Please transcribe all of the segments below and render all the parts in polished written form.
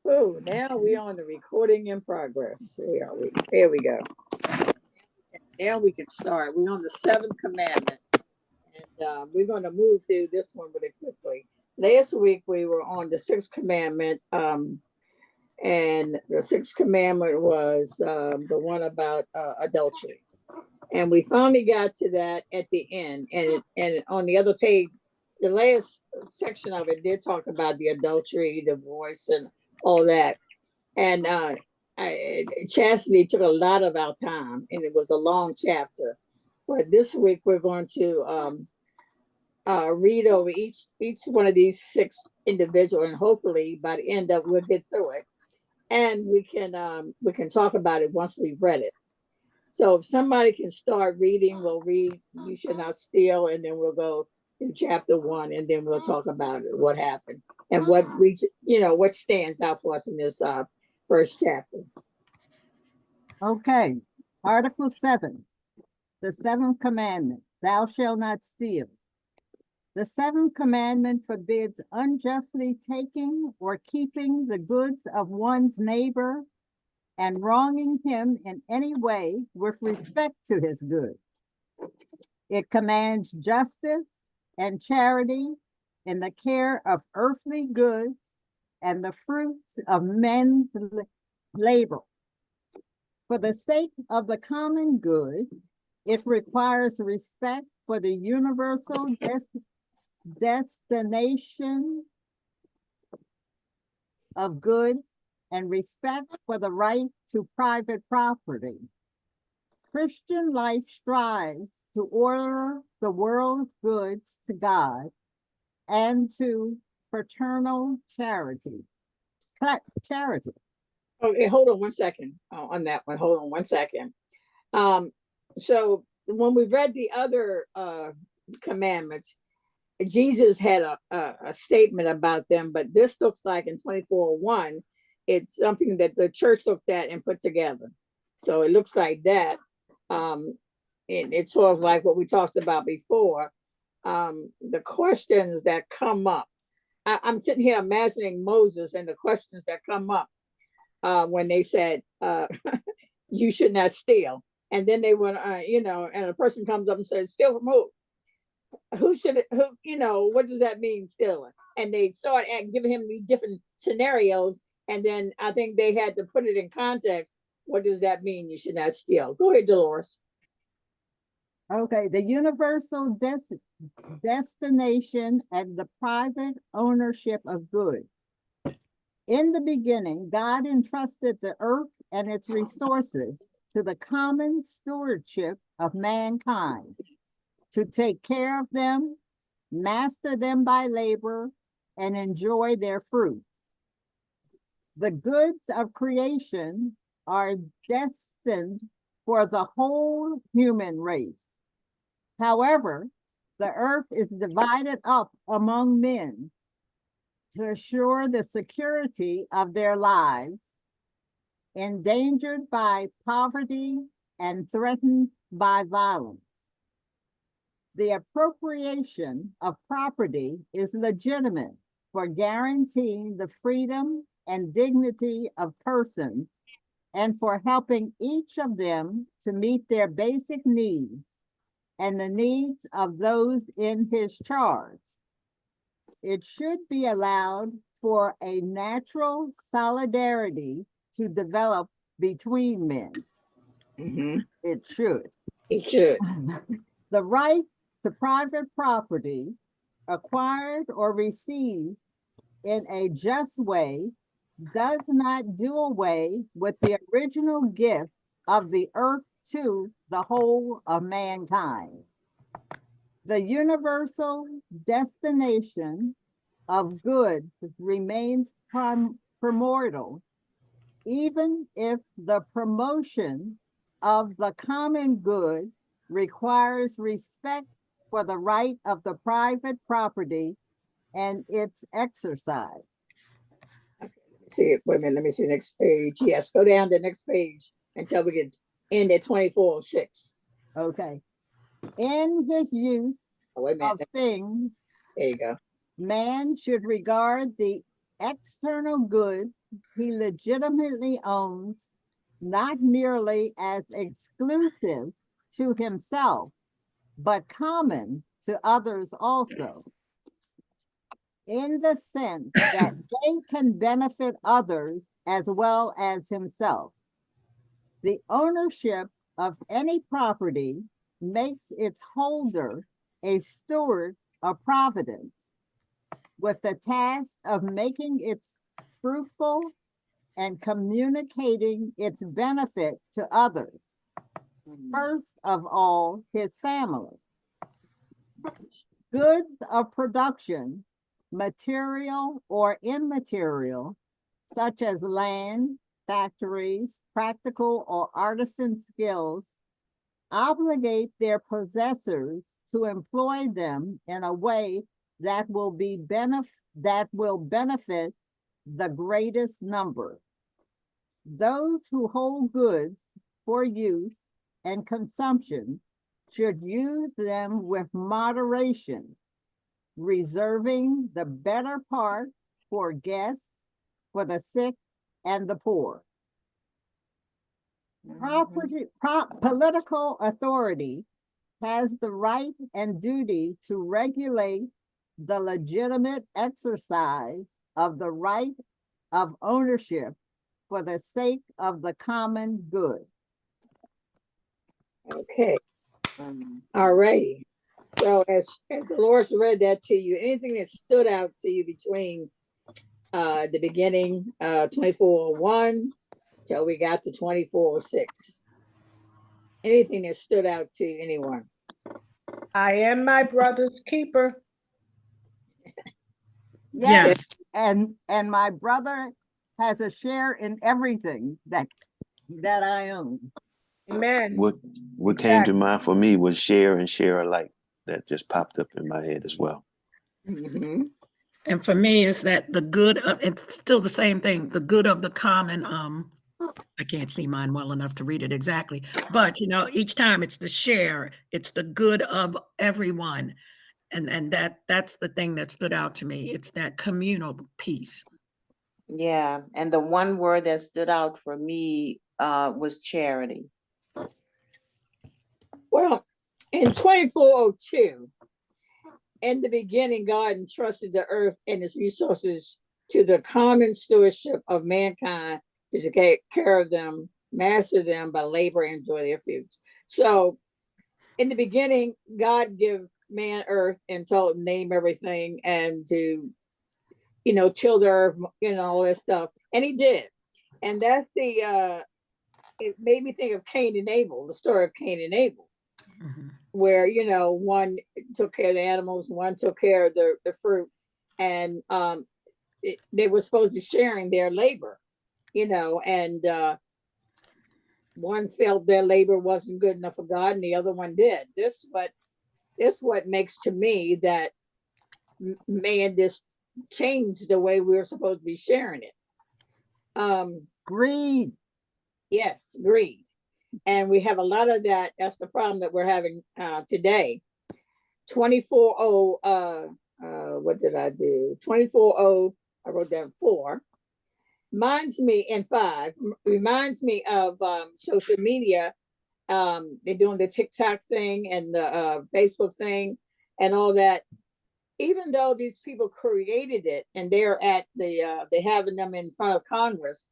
Oh, now we're on the recording in progress. Here are we. Here we go. Now we can start. We're on the seventh commandment, and we're going to move through this one really quickly. Last week we were on the sixth commandment, and the sixth commandment was the one about adultery, and we finally got to that at the end. And on the other page, the last section of it did talk about the adultery, divorce, and all that. And chastity took a lot of our time, and it was a long chapter. But this week we're going to read over each one of these six individual, and hopefully by the end of it, we'll get through it, and we can talk about it once we've read it. So if somebody can start reading, we'll read "You Should Not Steal," and then we'll go to chapter 1, and then we'll talk about it, what happened, and what what stands out for us in this first chapter. Okay, Article 7, the seventh commandment, thou shalt not steal. The seventh commandment forbids unjustly taking or keeping the goods of one's neighbor and wronging him in any way with respect to his goods. It commands justice and charity in the care of earthly goods and the fruits of men's labor. For the sake of the common good, it requires respect for the universal destination of goods and respect for the right to private property. Christian life strives to order the world's goods to God and to fraternal charity. Okay, hold on one second on that one. Hold on one second. So when we read the other commandments, Jesus had a statement about them, but this looks like in 24:1, it's something that the church looked at and put together. So it looks like that. It's sort of like what we talked about before. The questions that come up. I'm sitting here imagining Moses and the questions that come up when they said, you should not steal. And then they went, and a person comes up and says, steal from who? What does that mean, stealing? And they started giving him these different scenarios. And then I think they had to put it in context. What does that mean? You should not steal. Go ahead, Dolores. Okay, the universal destination and the private ownership of goods. In the beginning, God entrusted the earth and its resources to the common stewardship of mankind, to take care of them, master them by labor, and enjoy their fruits. The goods of creation are destined for the whole human race. However, the earth is divided up among men to assure the security of their lives, endangered by poverty and threatened by violence. The appropriation of property is legitimate for guaranteeing the freedom and dignity of persons and for helping each of them to meet their basic needs and the needs of those in his charge. It should be allowed for a natural solidarity to develop between men. Mm-hmm. It should. It should. The right to private property acquired or received in a just way does not do away with the original gift of the earth to the whole of mankind. The universal destination of goods remains primordial, even if the promotion of the common good requires respect for the right of the private property and its exercise. See it. Wait a minute. Let me see the next page. Yes, go down to the next page until we get end at 24:6. Okay. In his use of things, there you go. Man should regard the external goods he legitimately owns, not merely as exclusive to himself, but common to others also, in the sense that they can benefit others as well as himself. The ownership of any property makes its holder a steward of providence, with the task of making it fruitful and communicating its benefit to others, first of all his family. Goods of production, material or immaterial, such as land, factories, practical or artisan skills, obligate their possessors to employ them in a way that that will benefit the greatest number. Those who hold goods for use and consumption should use them with moderation, reserving the better part for guests, for the sick and the poor. Political authority has the right and duty to regulate the legitimate exercise of the right of ownership for the sake of the common good. Okay. All righty. So as Dolores read that to you, anything that stood out to you between the beginning, 2401 till we got to 2406? Anything that stood out to anyone? I am my brother's keeper. Yes. And my brother has a share in everything that I own. Amen. What came to mind for me was share and share alike. That just popped up in my head as well. Mm-hmm. And for me, is that the good of, it's still the same thing, the good of the common, I can't see mine well enough to read it exactly, but each time it's the share, it's the good of everyone. And that's the thing that stood out to me. It's that communal piece. Yeah, and the one word that stood out for me was charity. Well, in 2402, in the beginning, God entrusted the earth and its resources to the common stewardship of mankind to take care of them, master them by labor, and enjoy their fruits. So, in the beginning, God gave man earth and told him name everything and to, till the earth, all that stuff, and he did. And that's it made me think of Cain and Abel, the story of Cain and Abel. Mm-hmm. Where one took care of the animals, one took care of the fruit, and they were supposed to be sharing their labor, and one felt their labor wasn't good enough for God, and the other one did. This what makes to me that man just changed the way we were supposed to be sharing it. Greed. Yes, greed. And we have a lot of that. That's the problem that we're having today. 24:0, what did I do? 24:0, I wrote down 4. Reminds me, and 5, reminds me of social media. They're doing the TikTok thing and the Facebook thing and all that. Even though these people created it and they're at they're having them in front of Congress,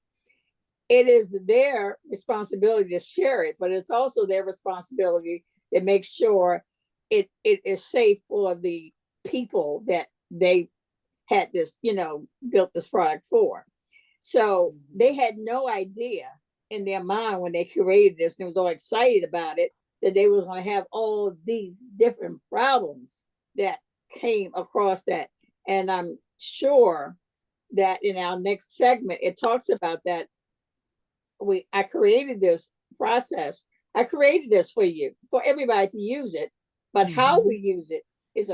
it is their responsibility to share it, but it's also their responsibility to make sure it is safe for the people that they had this, built this product for. So they had no idea in their mind when they created this, and was all excited about it, that they were going to have all of these different problems that came across that. And I'm sure that in our next segment, it talks about that. I created this process. I created this for you, for everybody to use it, but how we use it is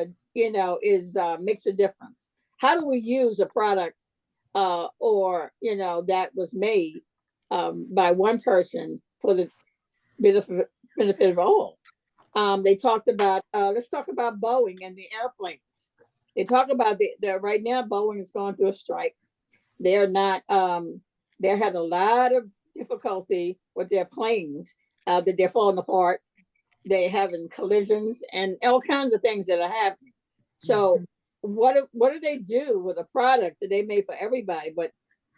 makes a difference. How do we use a product or that was made by one person for the benefit of all? They talked about let's talk about Boeing and the airplanes. They talk about the right now Boeing is going through a strike. they're not, they're having a lot of difficulty with their planes, that they're falling apart. They're having collisions and all kinds of things that are happening. So what do they do with a product that they made for everybody, but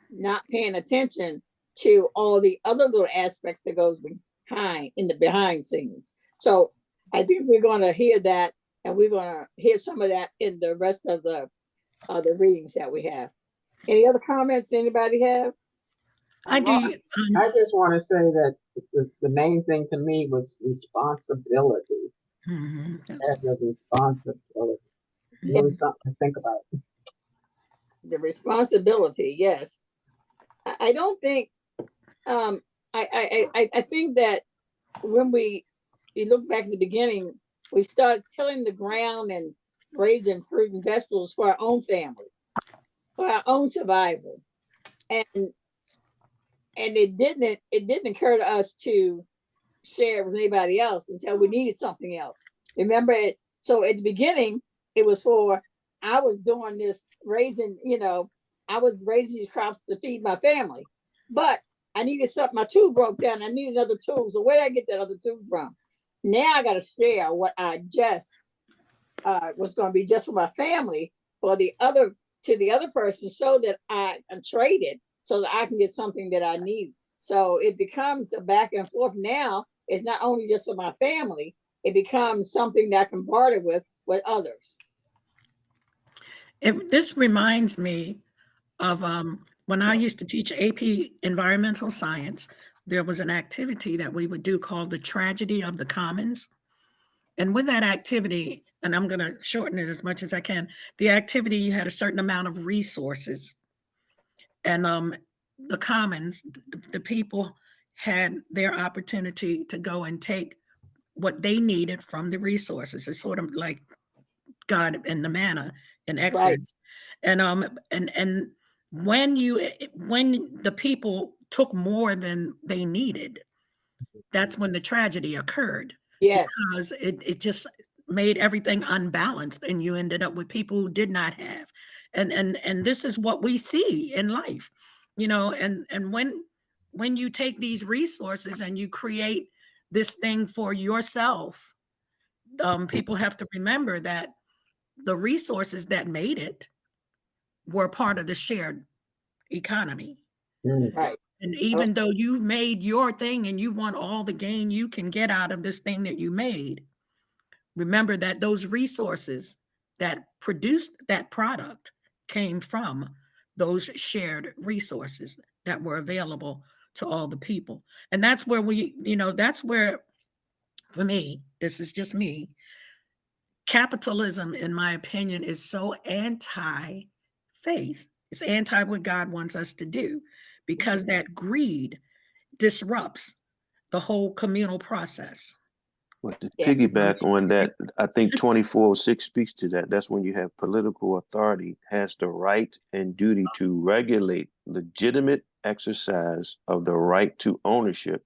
not paying attention to all the other little aspects that goes behind in the behind scenes? So I think we're going to hear that, and we're going to hear some of that in the rest of the readings that we have. Any other comments anybody have? I do. I just want to say that the main thing to me was responsibility. As a responsibility. It's really something to think about. The responsibility, yes. I don't think, I think that when you look back at the beginning, we started tilling the ground and raising fruit and vegetables for our own family, for our own survival. And it didn't occur to us to share it with anybody else until we needed something else. Remember it? So at the beginning, it was I was doing this raising, I was raising these crops to feed my family, but I needed something. My tool broke down. I needed another tool. So where did I get that other tool from? Now I got to share what I just was going to be just for my family, to the other person, so that I can trade it, so that I can get something that I need. So it becomes a back and forth. Now it's not only just for my family, it becomes something that I can barter with others. This reminds me of when I used to teach AP Environmental Science. There was an activity that we would do called the Tragedy of the Commons. And with that activity, and I'm going to shorten it as much as I can, the activity, you had a certain amount of resources. And the commons, the people had their opportunity to go and take what they needed from the resources. It's sort of like God and the manna in Exodus. Right. And when the people took more than they needed, that's when the tragedy occurred. Yes. Because it just made everything unbalanced, and you ended up with people who did not have. And this is what we see in life, and when you take these resources and you create this thing for yourself, people have to remember that the resources that made it were part of the shared economy. Right. And even though you made your thing and you want all the gain you can get out of this thing that you made, remember that those resources that produced that product came from those shared resources that were available to all the people. And that's where that's where, for me, this is just me, capitalism, in my opinion, is so anti-faith. It's anti what God wants us to do, because that greed disrupts the whole communal process. But to piggyback on that, I think 2406 speaks to that. That's when you have political authority has the right and duty to regulate legitimate exercise of the right to ownership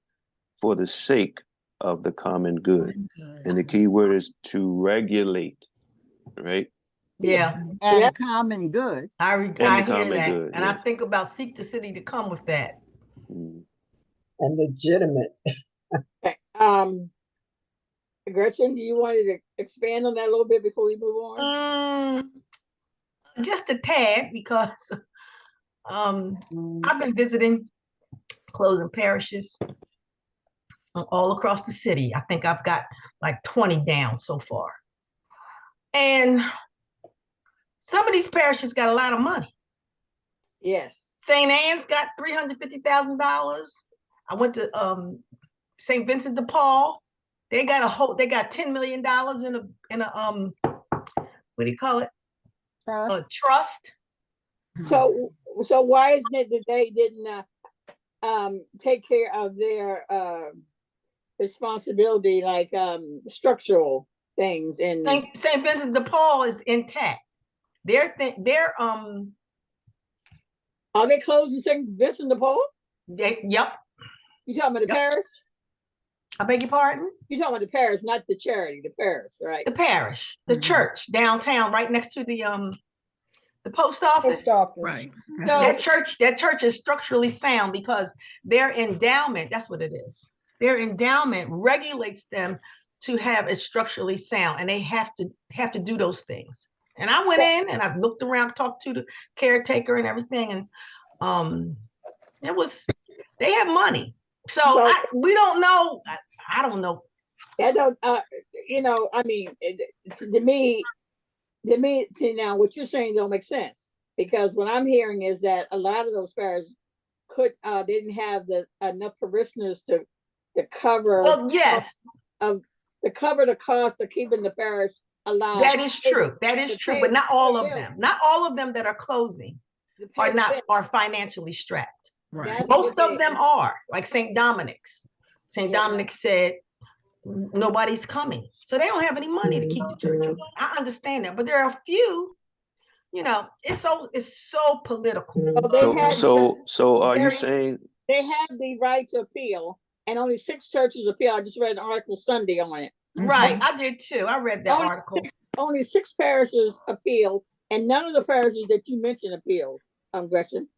for the sake of the common good. And the key word is to regulate, right? Yeah. And common good. I hear that. Good, and yes. I think about seek the city to come with that. And legitimate. Okay. Gretchen, do you want to expand on that a little bit before we move on? Just a tad, because I've been visiting closing parishes all across the city. I think I've got like 20 down so far. And some of these parishes got a lot of money. Yes. St. Anne's got $350,000. I went to St. Vincent de Paul. They got $10 million in a what do you call it? A trust. So why isn't it that they didn't take care of their responsibility, like structural things? And St. Vincent de Paul is intact. Are they closing St. Vincent de Paul? Yep. You talking about the parish? I beg your pardon? You're talking about the parish, not the charity, the parish, right? The parish, the church downtown, right next to the The post office. Post office. Right. So- That church is structurally sound because their endowment, that's what it is. Their endowment regulates them to have it structurally sound, and they have to do those things. And I went in and I looked around, talked to the caretaker and everything, and they have money. So we don't know. I don't know. I don't, I mean, to me, see now what you're saying don't make sense, because what I'm hearing is that a lot of those parishes they didn't have enough parishioners to cover. Well, yes, to cover the cost of keeping the parish alive. that is true. That is true, but not all of them. Not all of them that are closing are financially strapped. Right. Most of them are, like St. Dominic's. St. Dominic said nobody's coming, so they don't have any money to keep the church open. I understand that, but there are a few. It's so political. Well, Are you saying they have the right to appeal, and only 6 churches appeal? I just read an article Sunday on it. Right, I did too. I read that article. Only 6 parishes appealed, and none of the parishes that you mentioned appealed. Gretchen,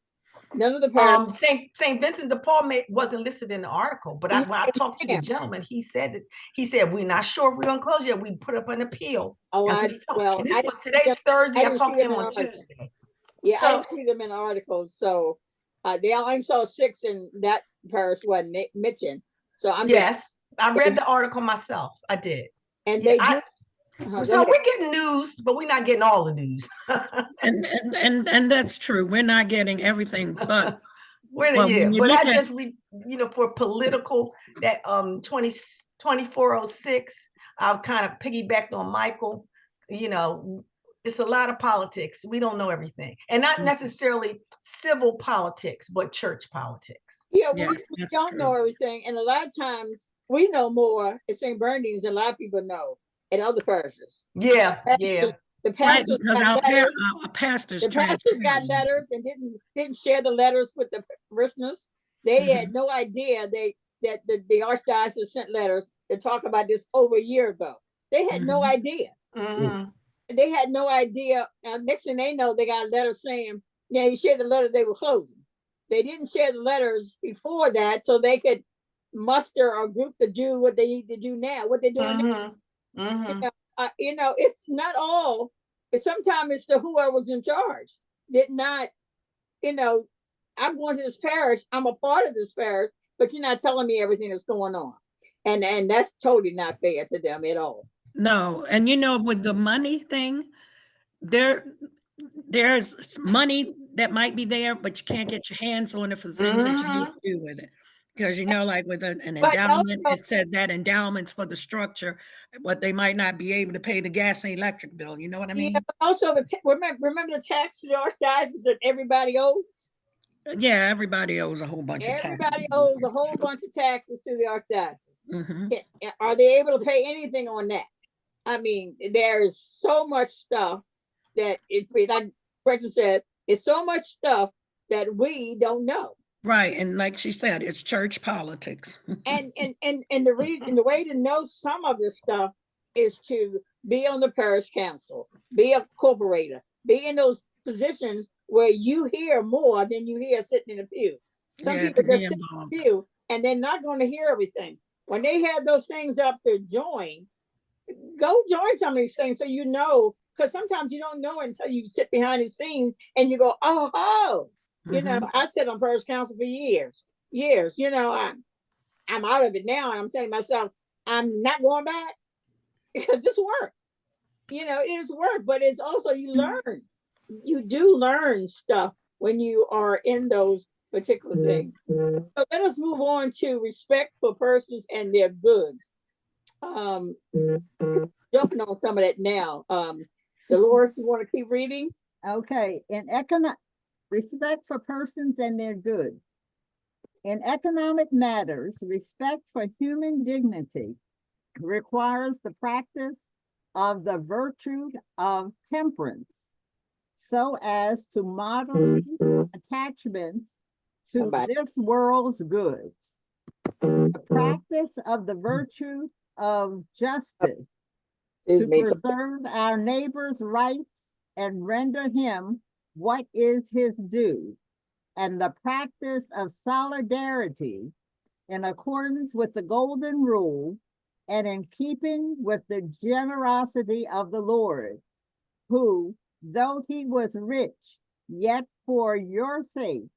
none of the parishes. St. Vincent de Paul wasn't listed in the article, but when I talked to the gentleman, he said we're not sure if we're gonna close yet. We put up an appeal. Today's Thursday. I talked to him on Tuesday. Yeah, I didn't see them in the article, so they only saw 6 in that parish wasn't mentioned. So I read the article myself. I did, and so we're getting news, but we're not getting all the news. and that's true. We're not getting everything, but for political, that 2406, I've kind of piggybacked on Michael. It's a lot of politics. We don't know everything, and not necessarily civil politics, but church politics. Yeah, we don't know everything, and a lot of times we know more at St. Bernardine's than a lot of people know at other parishes. Yeah. The pastors got letters. Our pastors got letters and didn't share the letters with the parishioners. They had no idea that the archdiocese sent letters to talk about this over a year ago. They had no idea. They had no idea. Next thing they know, they got a letter saying, you shared the letter, they were closing. They didn't share the letters before that, so they could muster or group to do what they need to do now, what they're doing now. It's not all. Sometimes it's whoever's in charge did not, I'm going to this parish, I'm a part of this parish, but you're not telling me everything that's going on. And that's totally not fair to them at all. No, and with the money thing, there's money that might be there, but you can't get your hands on it for the things that you need to do with it. Because like with an endowment, it said that endowment's for the structure, but they might not be able to pay the gas and electric bill. You know what I mean? Yeah, also, remember the tax to the archdiocese that everybody owes? Yeah, everybody owes a whole bunch of taxes. Everybody owes a whole bunch of taxes to the archdiocese. Are they able to pay anything on that? I mean, there is so much stuff that, like Gretchen said, it's so much stuff that we don't know. Right, and like she said, it's church politics. and the way to know some of this stuff is to be on the parish council, be a corporator, be in those positions where you hear more than you hear sitting in a pew. Some people just sit in a pew and they're not going to hear everything. When they have those things up to join, go join some of these things so you know, because sometimes you don't know until you sit behind the scenes and you go, oh. I sat on parish council for years. I'm out of it now, and I'm saying to myself, I'm not going back because this work. It is work, but it's also you learn. You do learn stuff when you are in those particular things. So let us move on to respect for persons and their goods. Jumping on some of that now. Dolores, you want to keep reading? Okay. Respect for persons and their goods. In economic matters, respect for human dignity requires the practice of the virtue of temperance, so as to moderate attachments to this world's goods. The practice of the virtue of justice to preserve our neighbor's rights and render him what is his due, and the practice of solidarity in accordance with the golden rule and in keeping with the generosity of the Lord, who, though he was rich, yet for your sake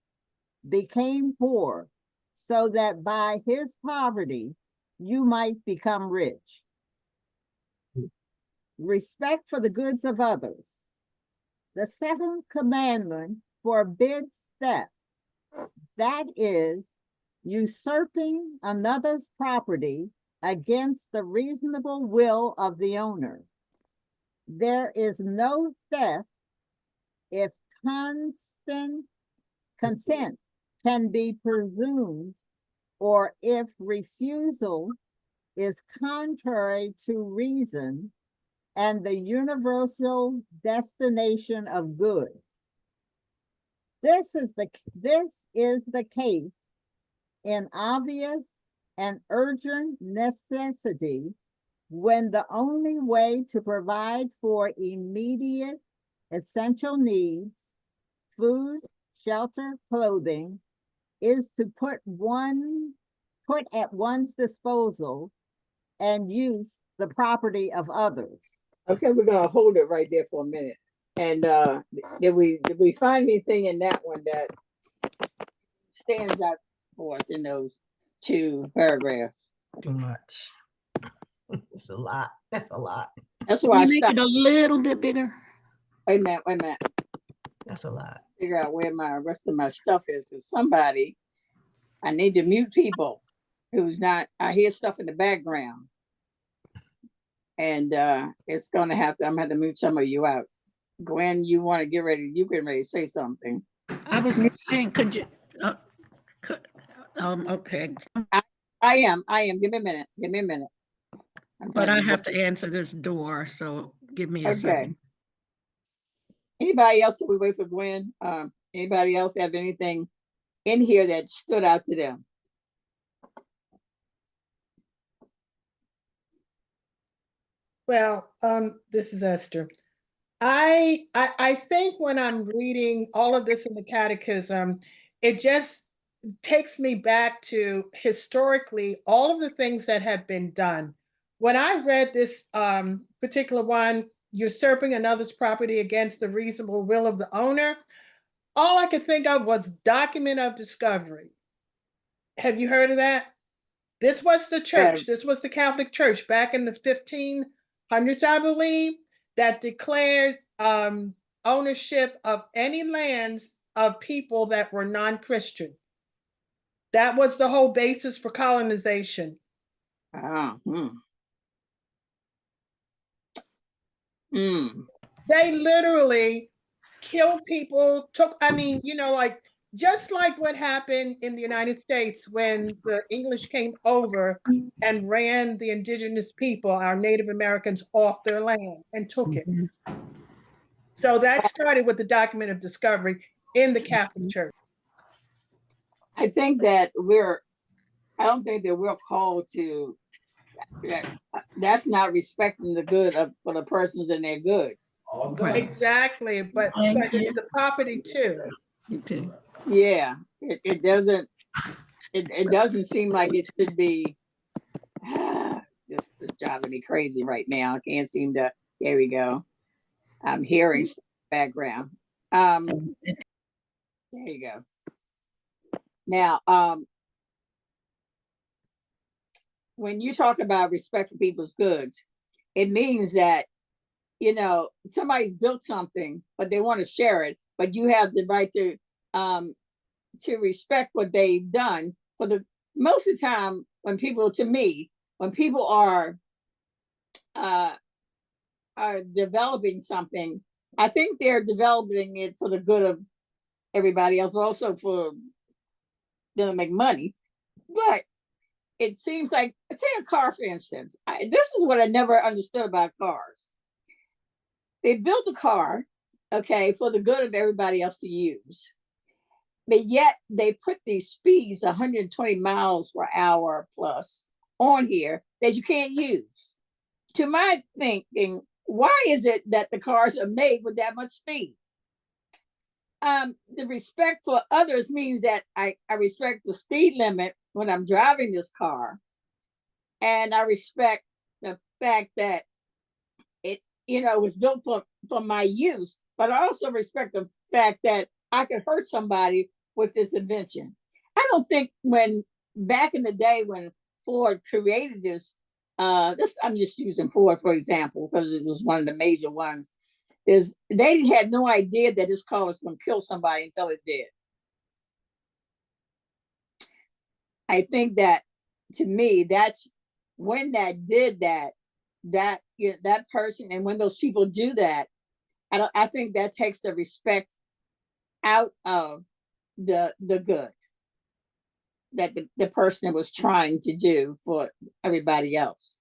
became poor, so that by his poverty you might become rich. Respect for the goods of others. The seventh commandment forbids theft, that is, usurping another's property against the reasonable will of the owner. There is no theft if consent can be presumed, or if refusal is contrary to reason and the universal destination of goods. This is the case in obvious and urgent necessity, when the only way to provide for immediate essential needs, food, shelter, clothing, is to put at one's disposal and use the property of others. Okay, we're gonna hold it right there for a minute. And did we find anything in that one that stands out for us in those two paragraphs? Too much. It's a lot. That's a lot. That's Can why I you make stopped. it a little bit bigger? Wait a minute. That's a lot. Figure out where my rest of my stuff is, because I need to mute people who's not. I hear stuff in the background, and it's gonna have to. I'm gonna have to mute some of you out. Gwen, you want to get ready? You get ready to say something. I was saying, could you? Okay, I am. Give me a minute. but I have to answer this door, so give me a Okay. second. Anybody else? So we wait for Gwen. Anybody else have anything in here that stood out to them? Well, this is Esther. I think when I'm reading all of this in the Catechism, it just takes me back to historically all of the things that have been done. When I read this particular one, usurping another's property against the reasonable will of the owner, all I could think of was document of discovery. Have you heard of that? This was the church. This was the Catholic Church back in the 1500s, I believe, that declared ownership of any lands of people that were non-Christian. That was the whole basis for colonization. They literally killed people, just like what happened in the United States when the English came over and ran the indigenous people, our Native Americans, off their land and took it. So that started with the document of discovery in the Catholic Church. I think that I don't think that we're called to, that's not respecting the good for the persons and their goods. Exactly, but it's the property too. Yeah, it doesn't seem like it should be. This is driving me crazy right now. I can't seem to. There we go. I'm hearing background. There you go. Now, when you talk about respect for people's goods, it means that, somebody's built something, but they want to share it, but you have the right to respect what they've done. For the most of the time, when people are developing something, I think they're developing it for the good of everybody else, but also for them to make money. But it seems like, say a car, for instance. This is what I never understood about cars. They built a car, okay, for the good of everybody else to use. But yet they put these speeds, 120 miles per hour plus, on here that you can't use. To my thinking, why is it that the cars are made with that much speed? The respect for others means that I respect the speed limit when I'm driving this car. And I respect the fact that it, was built for my use, but I also respect the fact that I could hurt somebody with this invention. I don't think back in the day when Ford created this, I'm just using Ford for example, because it was one of the major ones, they had no idea that this car was going to kill somebody until it did. I think that, to me, that's when that did that person, and when those people do that, I think that takes the respect out of the good that the person was trying to do for everybody else.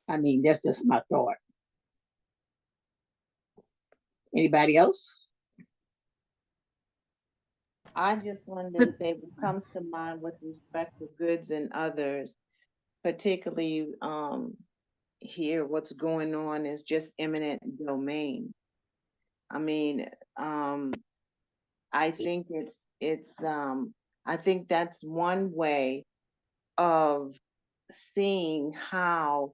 I mean, that's just my thought. Anybody else? I just wanted to say what comes to mind with respect to goods and others, particularly here, what's going on is just eminent domain. I mean, I think I think that's one way of seeing how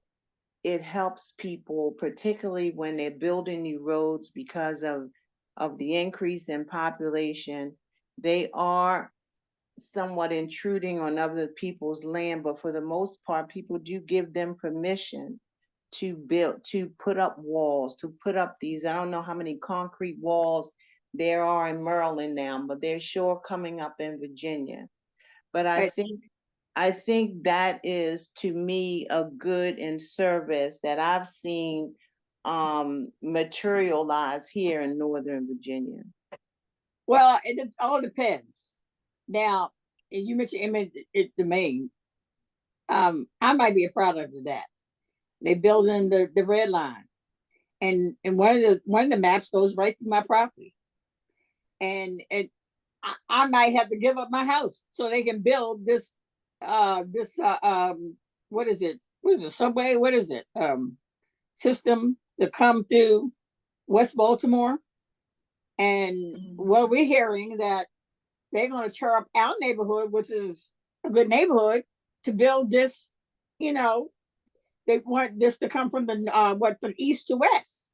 it helps people, particularly when they're building new roads because of the increase in population. They are somewhat intruding on other people's land, but for the most part, people do give them permission to put up walls, to put up these, I don't know how many concrete walls there are in Maryland now, but they're sure coming up in Virginia. But I think that is, to me, a good in service that I've seen materialize here in Northern Virginia. Well, it all depends. Now, you mentioned eminent domain. I might be a product of that. They build in the red line, and one of the maps goes right through my property, and I might have to give up my house so they can build this what is it? What is it? Subway? What is it? System to come through West Baltimore, and what we're hearing that they're going to tear up our neighborhood, which is a good neighborhood, to build this. They want this to come from from east to west,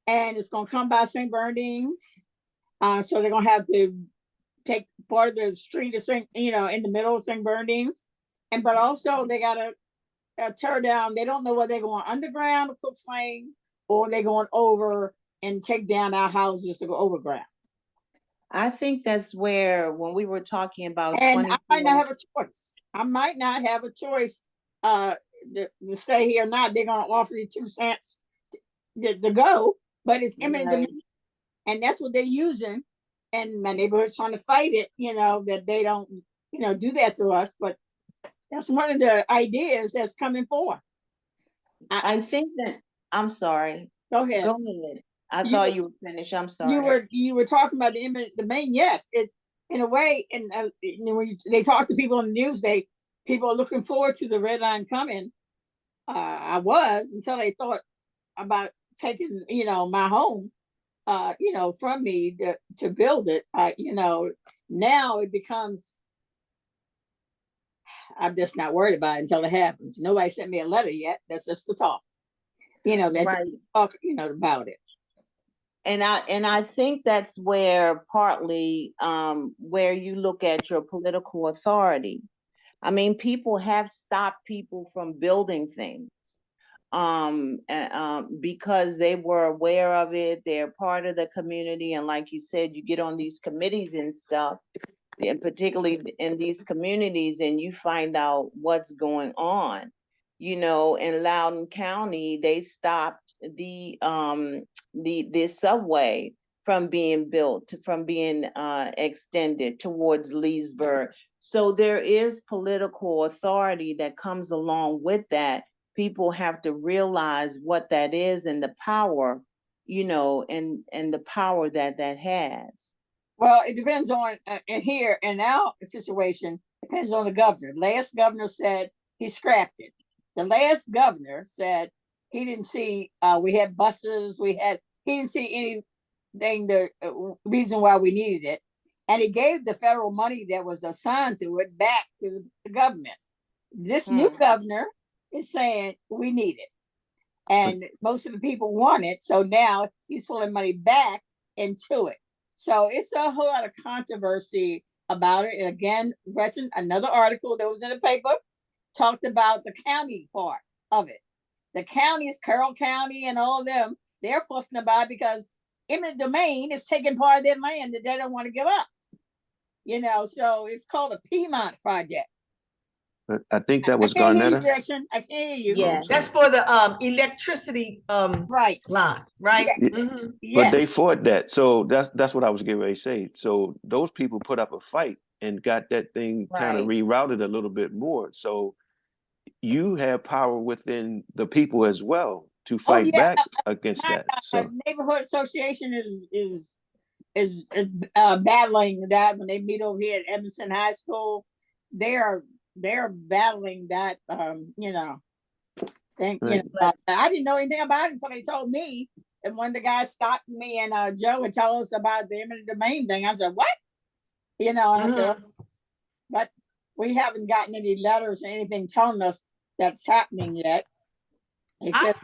and it's going to come by St. Bernardine's. So they're going to have to take part of the street of in the middle of St. Bernardine's, but also they got to tear down. They don't know whether they're going underground to Cook's Lane or they're going over and take down our houses to go overground. I think that's where, when we were talking about, and I might not have a choice. I might not have a choice to stay here or not. They're going to offer you 2 cents to go, but it's eminent domain, and that's what they're using. And my neighborhood's trying to fight it, that they don't, do that to us. But that's one of the ideas that's coming forth. I think that, I'm sorry. Go ahead. Go ahead. I thought you were finished. I'm sorry. You were talking about the eminent domain. Yes, it, in a way, and when they talk to people on the news, people are looking forward to the red line coming. I was, until they thought about taking, my home, from me to build it. Now it becomes, I'm just not worried about it until it happens. Nobody sent me a letter yet. That's just the talk. Right. Talk, about it. And I think that's where partly where you look at your political authority. I mean, people have stopped people from building things because they were aware of it. They're part of the community, and like you said, you get on these committees and stuff, and particularly in these communities, and you find out what's going on. In Loudoun County, they stopped the subway from being built, from being extended towards Leesburg. So there is political authority that comes along with that. People have to realize what that is and the power, and the power that has. Well, it depends on, here in our situation, depends on the governor. Last governor said he scrapped it. The last governor said he didn't see, we had buses, he didn't see any thing, the reason why we needed it. And he gave the federal money that was assigned to it back to the government. This new governor is saying we need it. And most of the people want it. So now he's pulling money back into it. So it's a whole lot of controversy about it. And again, Gretchen, another article that was in the paper talked about the county part of it. The counties, Carroll County and all of them, they're fussing about it because eminent domain is taking part of their land that they don't want to give up. You know, so it's called a Piedmont project. I think that was I can't hear you, Garnetta. Gretchen. I can't hear you. Yeah. That's for the electricity Right. line, right? Yeah. Mhm. But they fought that. So that's what I was getting ready to say. So those people put up a fight and got that thing kind of rerouted a little bit more. So you have power within the people as well to fight back against My, that. So neighborhood association is battling that when they meet over here at Evanston High School. They're battling that you know thing. You know, I didn't know anything about it until they told me. And when the guy stopped me and Joe and tell us about the eminent domain thing, I said, "What?" You know, and I said, "But we haven't gotten any letters or anything telling us that's happening yet."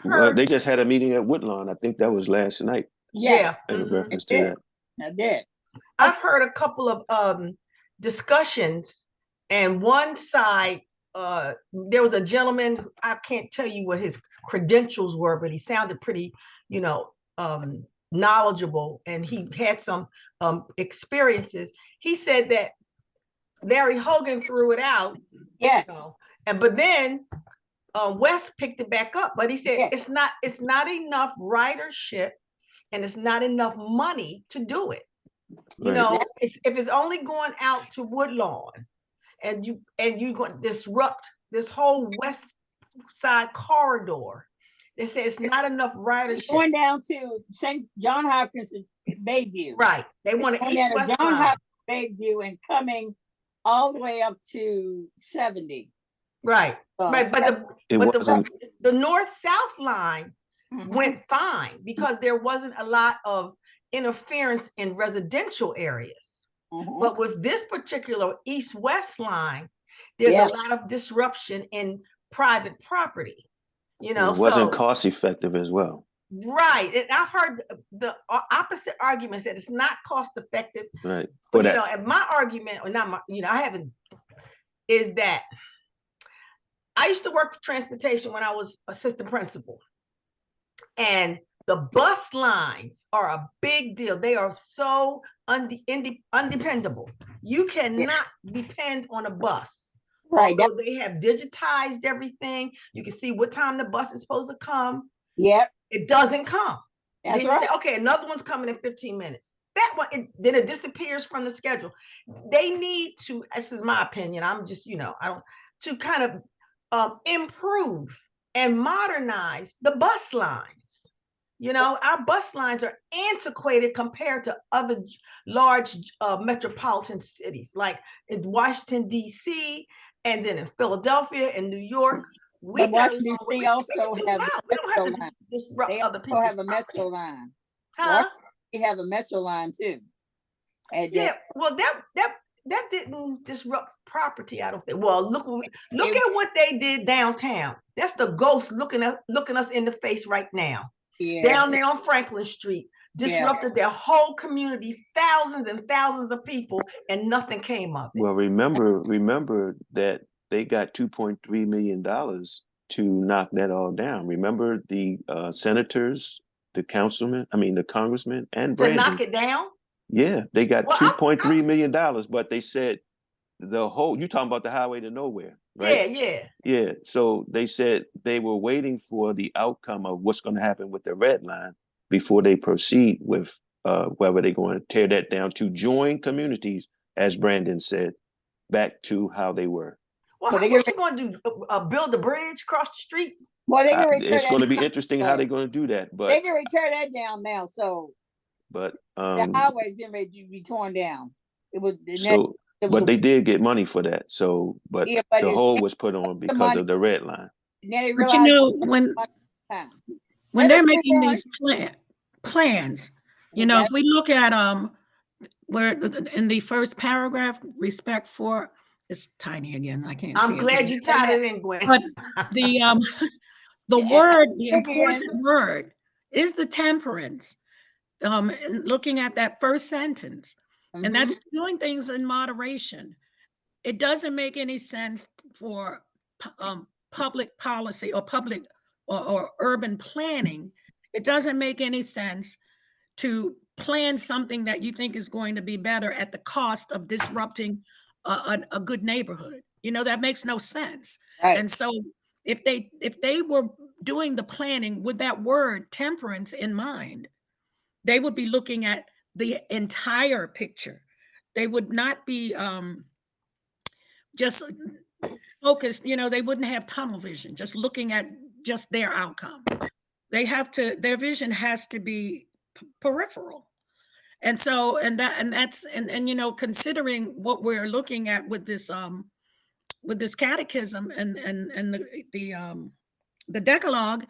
Well, they just had a meeting at Woodlawn. I think that was last night. Yeah. In reference to that. I did. I've heard a couple of discussions, and one side, there was a gentleman, I can't tell you what his credentials were, but he sounded pretty, you know, knowledgeable, and he had some experiences. He said that Larry Hogan threw it out. Yes. You know, but then West picked it back up, but he said it's not enough ridership and it's not enough money to do it. You know, if it's only going out to Woodlawn and you're going to disrupt this whole west side corridor, they say it's not enough ridership. Going down to St. John Hopkins Bayview. Right. They want to east-west John line. Hopkins Bayview and coming all the way up to 70. Right. Right. But the north-south line went fine because there wasn't a lot of interference in residential areas. But with this particular east-west line, there's a lot of disruption in private property. You know, it wasn't cost effective as well. Right. And I've heard the opposite arguments that it's not cost effective. Right. But, you know, and my argument, or not my, you know, I haven't, is that I used to work for transportation when I was assistant principal. And the bus lines are a big deal. They are so undependable. You cannot depend on a bus. Right. Although they have digitized everything. You can see what time the bus is supposed to come. Yep. It doesn't come. That's then right. You say, okay, another one's coming in 15 minutes. That one, then it disappears from the schedule. They need to, this is my opinion, I'm just, you know, to kind of improve and modernize the bus lines. You know, our bus lines are antiquated compared to other large metropolitan cities, like in Washington, D.C., and then in Philadelphia and New York. But Washington, D.C. also have we don't have to disrupt other people. They have a metro line. Huh? They have a metro line too. And yeah, well, that didn't disrupt property, I don't think. Well, look at what they did downtown. That's the ghost looking us in the face right now. Yeah. Down there on Franklin Street, disrupted their whole community, thousands and thousands of people, and nothing came of it. Well, remember that they got $2.3 million to knock that all down. Remember the senators, the congressmen, and Brandon. To knock it down? Yeah, they got $2.3 million, but they said you're talking about the highway to nowhere, right? Yeah. So they said they were waiting for the outcome of what's going to happen with the red line before they proceed with whether they're going to tear that down to join communities, as Brandon said, back to how they were. Well, what are you going to do? Build a bridge across the street? Well, it's going to be interesting how they're going to do that. But they can tear that down now. So, but the highway's getting ready to be torn down. But they did get money for that. So, but the hold was put on because of the red line. But you know, when they're making these plans, You know, if we look at where in the first paragraph, respect for, it's tiny again. I can't see I'm it. glad you tied it in, Gwen. But the the Yeah, word, the again. important word is the temperance. Looking at that first sentence, and that's doing things in moderation. It doesn't make any sense for public policy or public or urban planning. It doesn't make any sense to plan something that you think is going to be better at the cost of disrupting a good neighborhood. You know, that makes no sense. Right. And so if they were doing the planning with that word temperance in mind, they would be looking at the entire picture. They would not be just focused, you know, they wouldn't have tunnel vision, just looking at just their outcome. They have to, their vision has to be peripheral. And so, and you know, considering what we're looking at with this catechism and the Decalogue,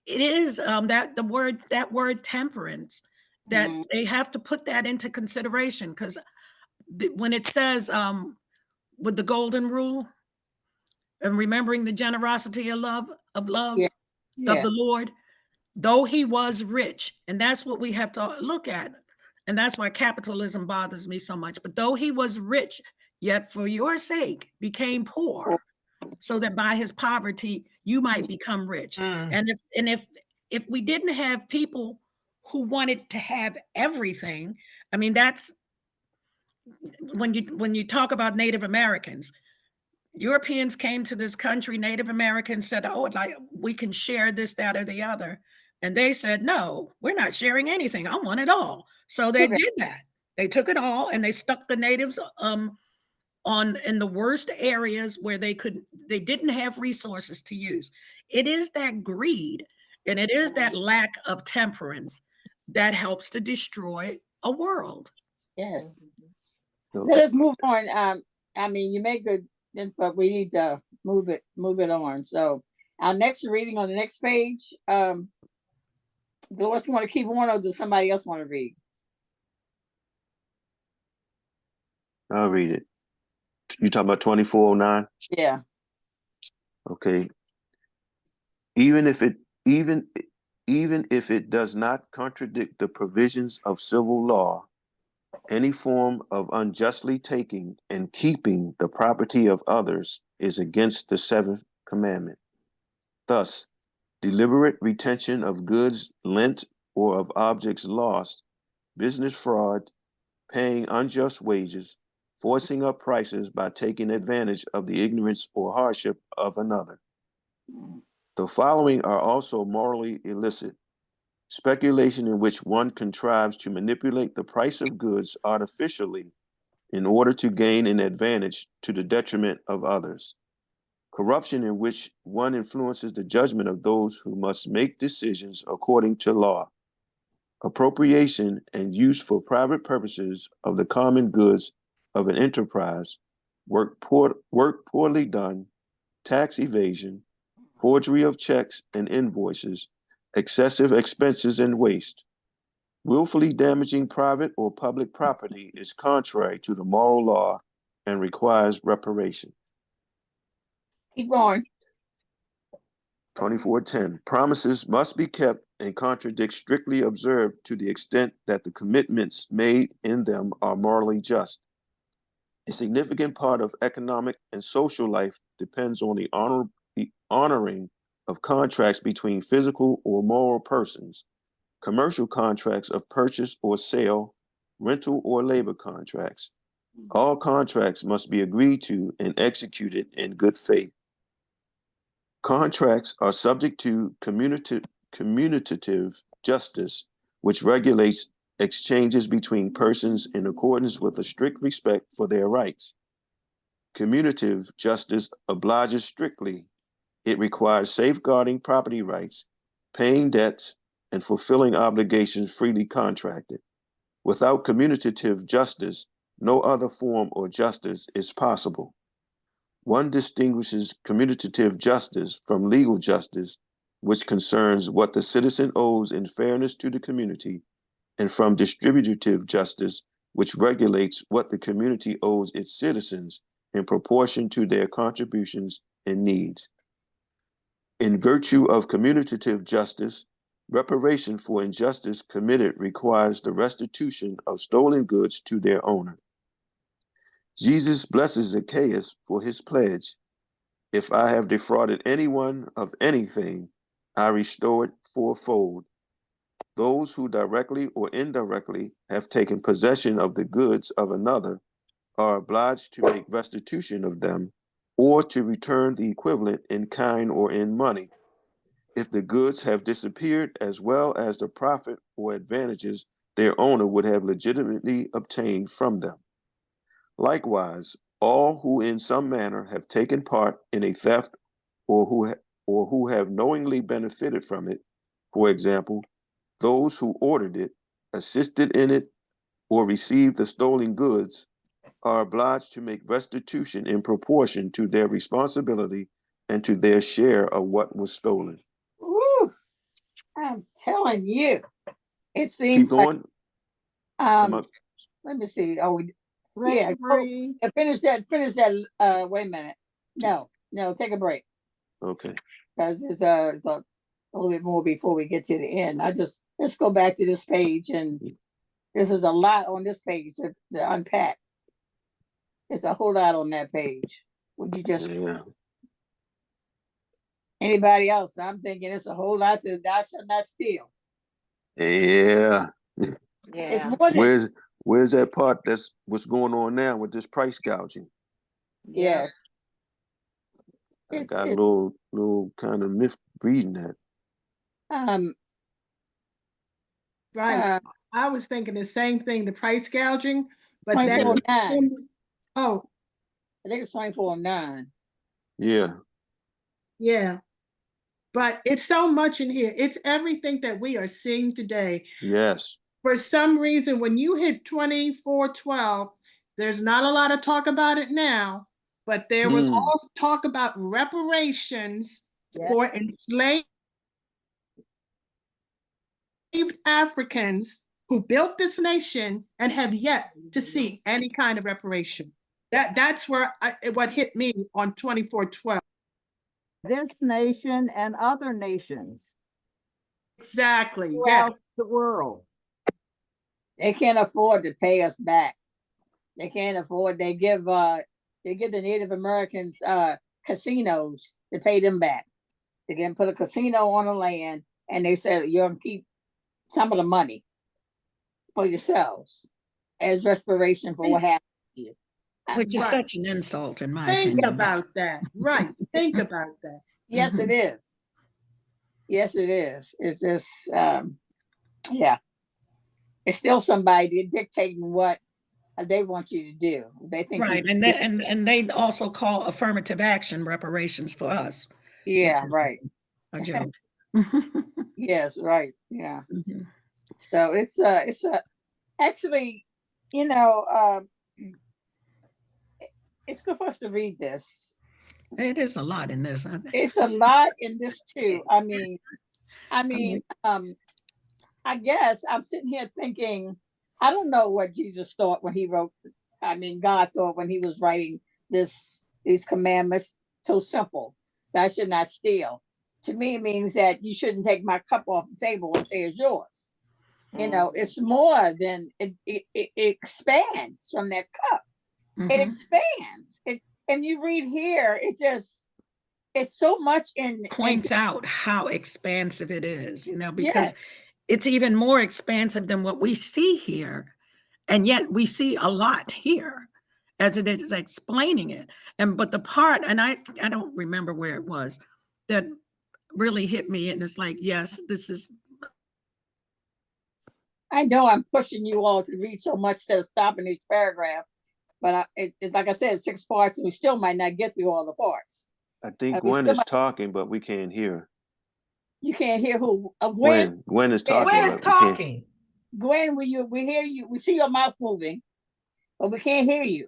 it is that word temperance, that they have to put that into consideration, because when it says with the golden rule and remembering the generosity of love of the Lord, though he was rich, and that's what we have to look at. And that's why capitalism bothers me so much. But though he was rich, yet for your sake became poor, so that by his poverty you might become rich. And if we didn't have people who wanted to have everything, I mean, that's when you talk about Native Americans. Europeans came to this country, Native Americans said, oh, like we can share this, that, or the other. And they said, no, we're not sharing anything. I want it all. So they did that. They took it all and they stuck the natives in the worst areas where they didn't have resources to use. It is that greed and it is that lack of temperance that helps to destroy a world. Yes. Let us move on. I mean, you make good, but we need to move it on. So our next reading on the next page, Dolores, you want to keep on, or does somebody else want to read? I'll read it. You talking about 2409? Yeah. Okay. Even if it does not contradict the provisions of civil law, any form of unjustly taking and keeping the property of others is against the seventh commandment. Thus, deliberate retention of goods lent or of objects lost, business fraud, paying unjust wages, forcing up prices by taking advantage of the ignorance or hardship of another. The following are also morally illicit: speculation in which one contrives to manipulate the price of goods artificially in order to gain an advantage to the detriment of others; corruption in which one influences the judgment of those who must make decisions according to law; appropriation and use for private purposes of the common goods of an enterprise; work poorly done; tax evasion; forgery of checks and invoices; excessive expenses and waste. Willfully damaging private or public property is contrary to the moral law and requires reparation. Keep going. 2410. Promises must be kept and contradicts strictly observed to the extent that the commitments made in them are morally just. A significant part of economic and social life depends on the honoring of contracts between physical or moral persons, commercial contracts of purchase or sale, rental or labor contracts. All contracts must be agreed to and executed in good faith. Contracts are subject to commutative justice, which regulates exchanges between persons in accordance with a strict respect for their rights. Commutative justice obliges strictly. It requires safeguarding property rights, paying debts, and fulfilling obligations freely contracted. Without commutative justice, no other form of justice is possible. One distinguishes commutative justice from legal justice, which concerns what the citizen owes in fairness to the community and from distributive justice, which regulates what the community owes its citizens in proportion to their contributions and needs. In virtue of commutative justice, reparation for injustice committed requires the restitution of stolen goods to their owner. Jesus blesses Zacchaeus for his pledge. If I have defrauded anyone of anything, I restore it fourfold. Those who directly or indirectly have taken possession of the goods of another are obliged to make restitution of them or to return the equivalent in kind or in money. If the goods have disappeared, as well as the profit or advantages their owner would have legitimately obtained from them. Likewise, all who in some manner have taken part in a theft or who have knowingly benefited from it, for example, those who ordered it, assisted in it, or received the stolen goods, are obliged to make restitution in proportion to their responsibility and to their share of what was stolen. Woo, I'm telling you, it Keep seems like going. let me see. Oh, yeah. Slavery. Finish that. Wait a minute. No, take a break Okay. because it's a little bit more before we get to the end. Let's go back to this page, and this is a lot on this page to unpack. It's a whole lot on that page. Would you just? Yeah. Anybody else? I'm thinking it's a whole lot to thou shalt not steal. Yeah. It's Yeah. more than Where's that part that's what's going on now with this price gouging? yes. I It's got a little kind of myth reading that. Right. I was thinking the same thing, the price gouging, but that 24.9. oh, I think it's 24.9. Yeah. yeah. But it's so much in here. It's everything that we are seeing today. Yes. For some reason, when you hit 2412, there's not a lot of talk about it now, but there was also talk about reparations for enslaved Africans who built this nation and have yet to see any kind of reparation. That's where what hit me on 2412. This nation and other nations Exactly. throughout the world. They can't afford to pay us back. They can't afford. They give the Native Americans casinos to pay them back. They can put a casino on the land, and they said you're gonna keep some of the money for yourselves as reparation for what happened to you. Which is such an insult, in my Think opinion. about that. Right. Think about that. Yes, it is. Yes, it is. It's just, yeah. It's still somebody dictating what they want you to do. They think right, and they also call affirmative action reparations for us. Yeah, right. A joke. Yes, right. Yeah. Mm-hmm. So it's actually, it's good for us to read this. It is a lot in this. It's a lot in this too. I guess I'm sitting here thinking, I don't know what Jesus thought when he wrote. God thought when he was writing these commandments. So simple. Thou should not steal. To me, it means that you shouldn't take my cup off the table and say it's yours. It's more than it expands from that cup. Mm-hmm. It expands. And you read here, it's so much points out how expansive it is, because it's even more expansive than what we see here. And yet we see a lot here as it is explaining it. But the part, and I don't remember where it was, that really hit me. And it's like, yes, this is. I know I'm pushing you all to read so much to stop in each paragraph, but it's like I said, 6 parts, and we still might not get through all the parts. I think Gwen is talking, but we can't hear. You can't hear who? Gwen. Gwen is talking. Gwen is talking. Gwen, we hear you. We see your mouth moving, but we can't hear you.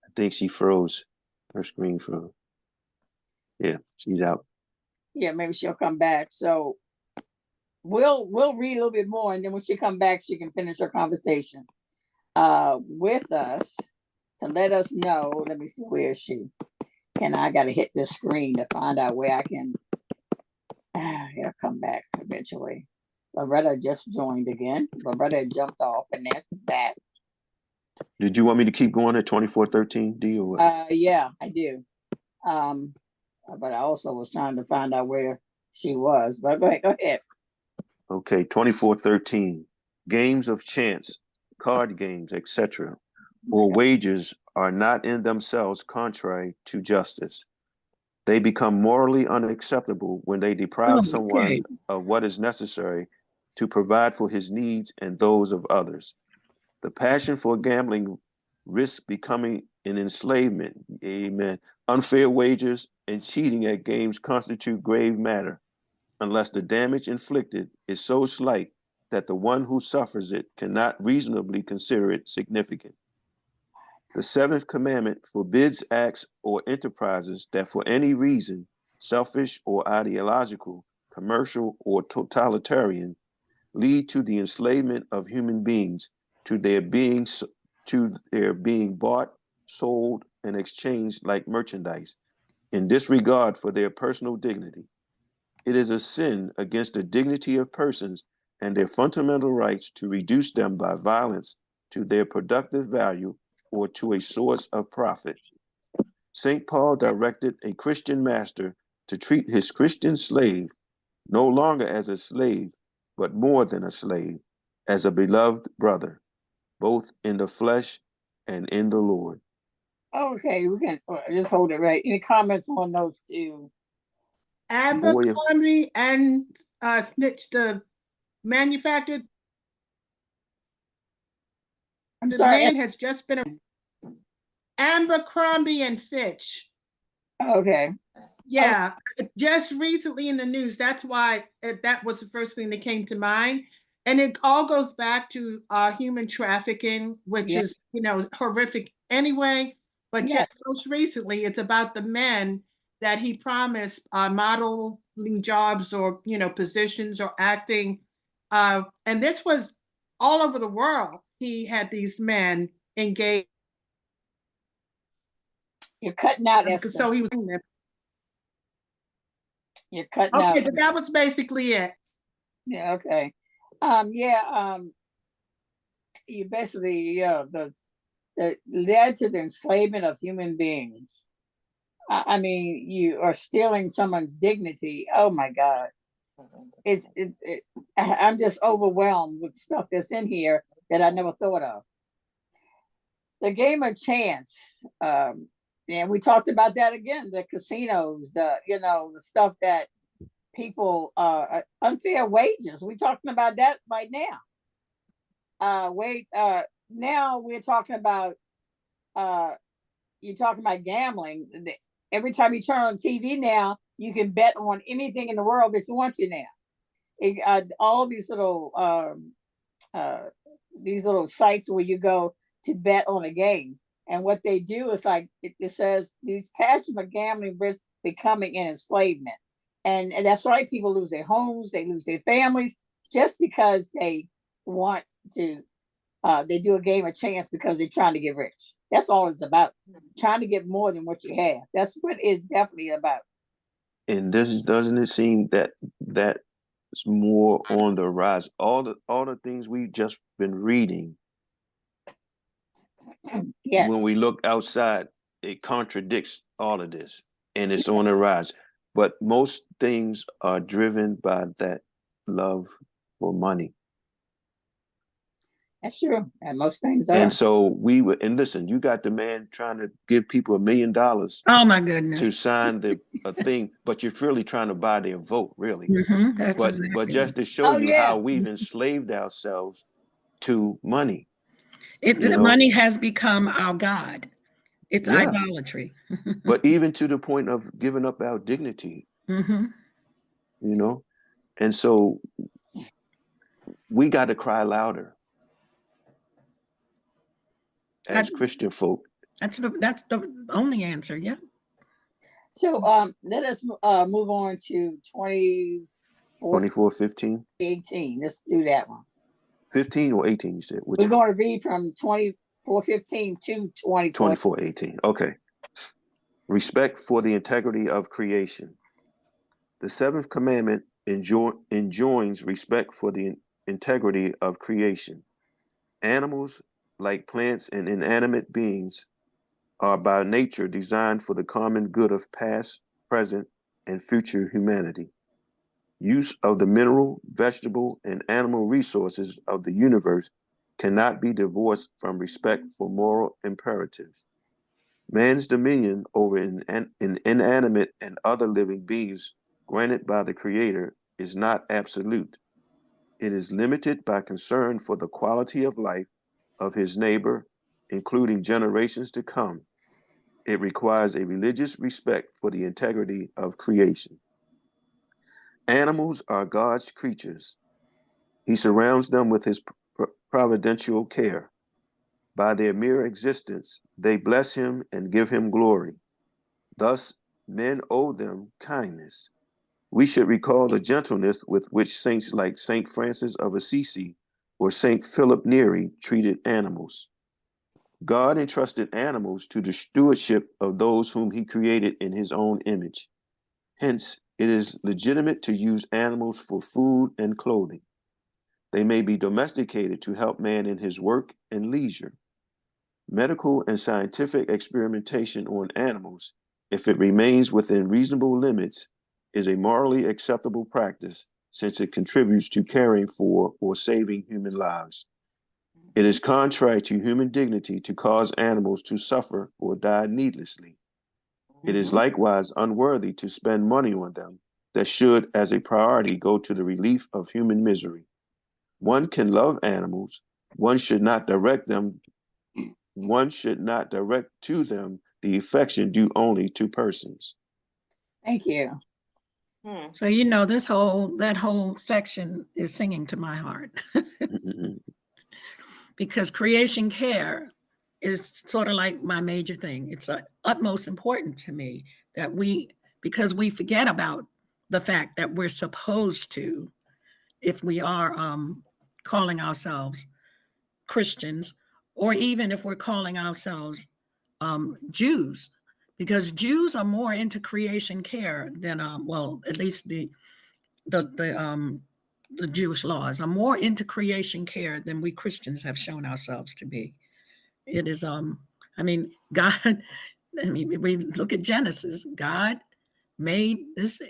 I think she froze. Her screen froze. Yeah, she's out. Yeah, maybe she'll come back. So we'll read a little bit more, and then when she come back, she can finish her conversation with us to let us know. Let me see, where is she? And I got to hit this screen to find out where I can. He'll come back eventually. Loretta just joined again. Loretta jumped off, and that's that. Did you want me to keep going at 2413, D, or what? Yeah, I do. But I also was trying to find out where she was. But go ahead. Okay, 2413. Games of chance, card games, etc., or wagers are not in themselves contrary to justice. They become morally unacceptable when they deprive someone of what is necessary to provide for his needs and those of others. The passion for gambling risks becoming an enslavement. Amen. Unfair wagers and cheating at games constitute grave matter, unless the damage inflicted is so slight that the one who suffers it cannot reasonably consider it significant. The seventh commandment forbids acts or enterprises that for any reason, selfish or ideological, commercial or totalitarian, lead to the enslavement of human beings, to their being bought, sold, and exchanged like merchandise, in disregard for their personal dignity. It is a sin against the dignity of persons and their fundamental rights to reduce them by violence to their productive value or to a source of profit. St. Paul directed a Christian master to treat his Christian slave no longer as a slave, but more than a slave, as a beloved brother, both in the flesh and in the Lord. Okay, we can just hold it right. Any comments on those two? Abercrombie and Snitch, the manufactured. I'm the sorry. name has just been Abercrombie and Fitch. Okay. Yeah, just recently in the news. That's why that was the first thing that came to mind. And it all goes back to human trafficking, which is, horrific anyway. But just most recently, it's about the men that he promised modeling jobs or, positions or acting. And this was all over the world. He had these men engaged. You're cutting out, Esther. So he was. You're cutting out. Okay, but that was basically it. Yeah, okay. You basically, the led to the enslavement of human beings. I mean, you are stealing someone's dignity. Oh my God. I'm just overwhelmed with stuff that's in here that I never thought of. The game of chance. And we talked about that again, the casinos, the stuff that people unfair wages. We're talking about that right now. Now we're talking about you're talking about gambling. Every time you turn on TV now, you can bet on anything in the world that you want to now. All these little sites where you go to bet on a game. And what they do is like it says these passion for gambling risks becoming an enslavement. And that's why people lose their homes, they lose their families just because they want to they do a game of chance because they're trying to get rich. That's all it's about. Trying to get more than what you have. That's what it's definitely about. And this doesn't it seem that it's more on the rise. All the things we've just been reading. Yes. When we look outside, it contradicts all of this, and it's on the rise. But most things are driven by that love for money. That's true. And most things are. And so and listen, you got the man trying to give people $1 million. Oh my goodness. To sign a thing, but you're really trying to buy their vote, really. But just to show you how we've enslaved ourselves to money. Money has become our God. It's idolatry. But even to the point of giving up our dignity. And so we got to cry louder as Christian folk. That's the only answer. Yeah. So let us move on to 2415. 24:15. 18. Let's do that one. 15 or 18, you said? Which We're going to read from 24:15 to 24:18. Okay. Respect for the integrity of creation. The seventh commandment enjoins respect for the integrity of creation. Animals, like plants and inanimate beings, are by nature designed for the common good of past, present, and future humanity. Use of the mineral, vegetable, and animal resources of the universe cannot be divorced from respect for moral imperatives. Man's dominion over inanimate and other living beings granted by the Creator is not absolute. It is limited by concern for the quality of life of his neighbor, including generations to come. It requires a religious respect for the integrity of creation. Animals are God's creatures. He surrounds them with his providential care. By their mere existence, they bless him and give him glory. Thus, men owe them kindness. We should recall the gentleness with which saints like St. Francis of Assisi or St. Philip Neri treated animals. God entrusted animals to the stewardship of those whom he created in his own image. Hence, it is legitimate to use animals for food and clothing. They may be domesticated to help man in his work and leisure. Medical and scientific experimentation on animals, if it remains within reasonable limits, is a morally acceptable practice since it contributes to caring for or saving human lives. It is contrary to human dignity to cause animals to suffer or die needlessly. It is likewise unworthy to spend money on them that should, as a priority, go to the relief of human misery. One can love animals. One should not direct to them the affection due only to persons. Thank you. So, you know, that whole section is singing to my heart. Because creation care is sort of like my major thing. It's utmost important to me that because we forget about the fact that we're supposed to, if we are calling ourselves Christians, or even if we're calling ourselves Jews, because Jews are more into creation care than, well, at least the Jewish laws are more into creation care than we Christians have shown ourselves to be. It is, I mean, God, I mean, we look at Genesis, God made this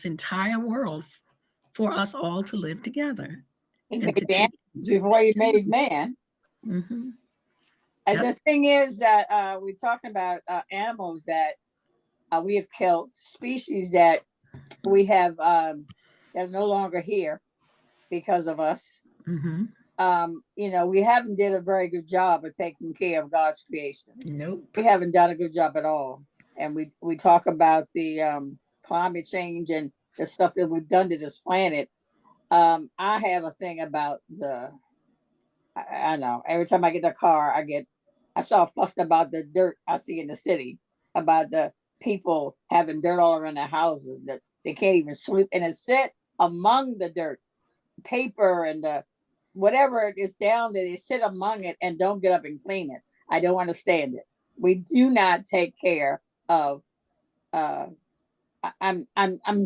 entire world for us all to live together. He made the animals before he made man. Mm-hmm. And the thing is that we're talking about animals that we have killed, species that we have that are no longer here because of us. Mm-hmm. You know, we haven't did a very good job of taking care of God's creation. Nope. We haven't done a good job at all. And we talk about the climate change and the stuff that we've done to this planet. I have a thing about I know every time I get a car, I start fussing about the dirt I see in the city, about the people having dirt all around their houses that they can't even sweep, and it sit among the dirt, paper and whatever is down there, they sit among it and don't get up and clean it. I don't understand it. We do not take care of I'm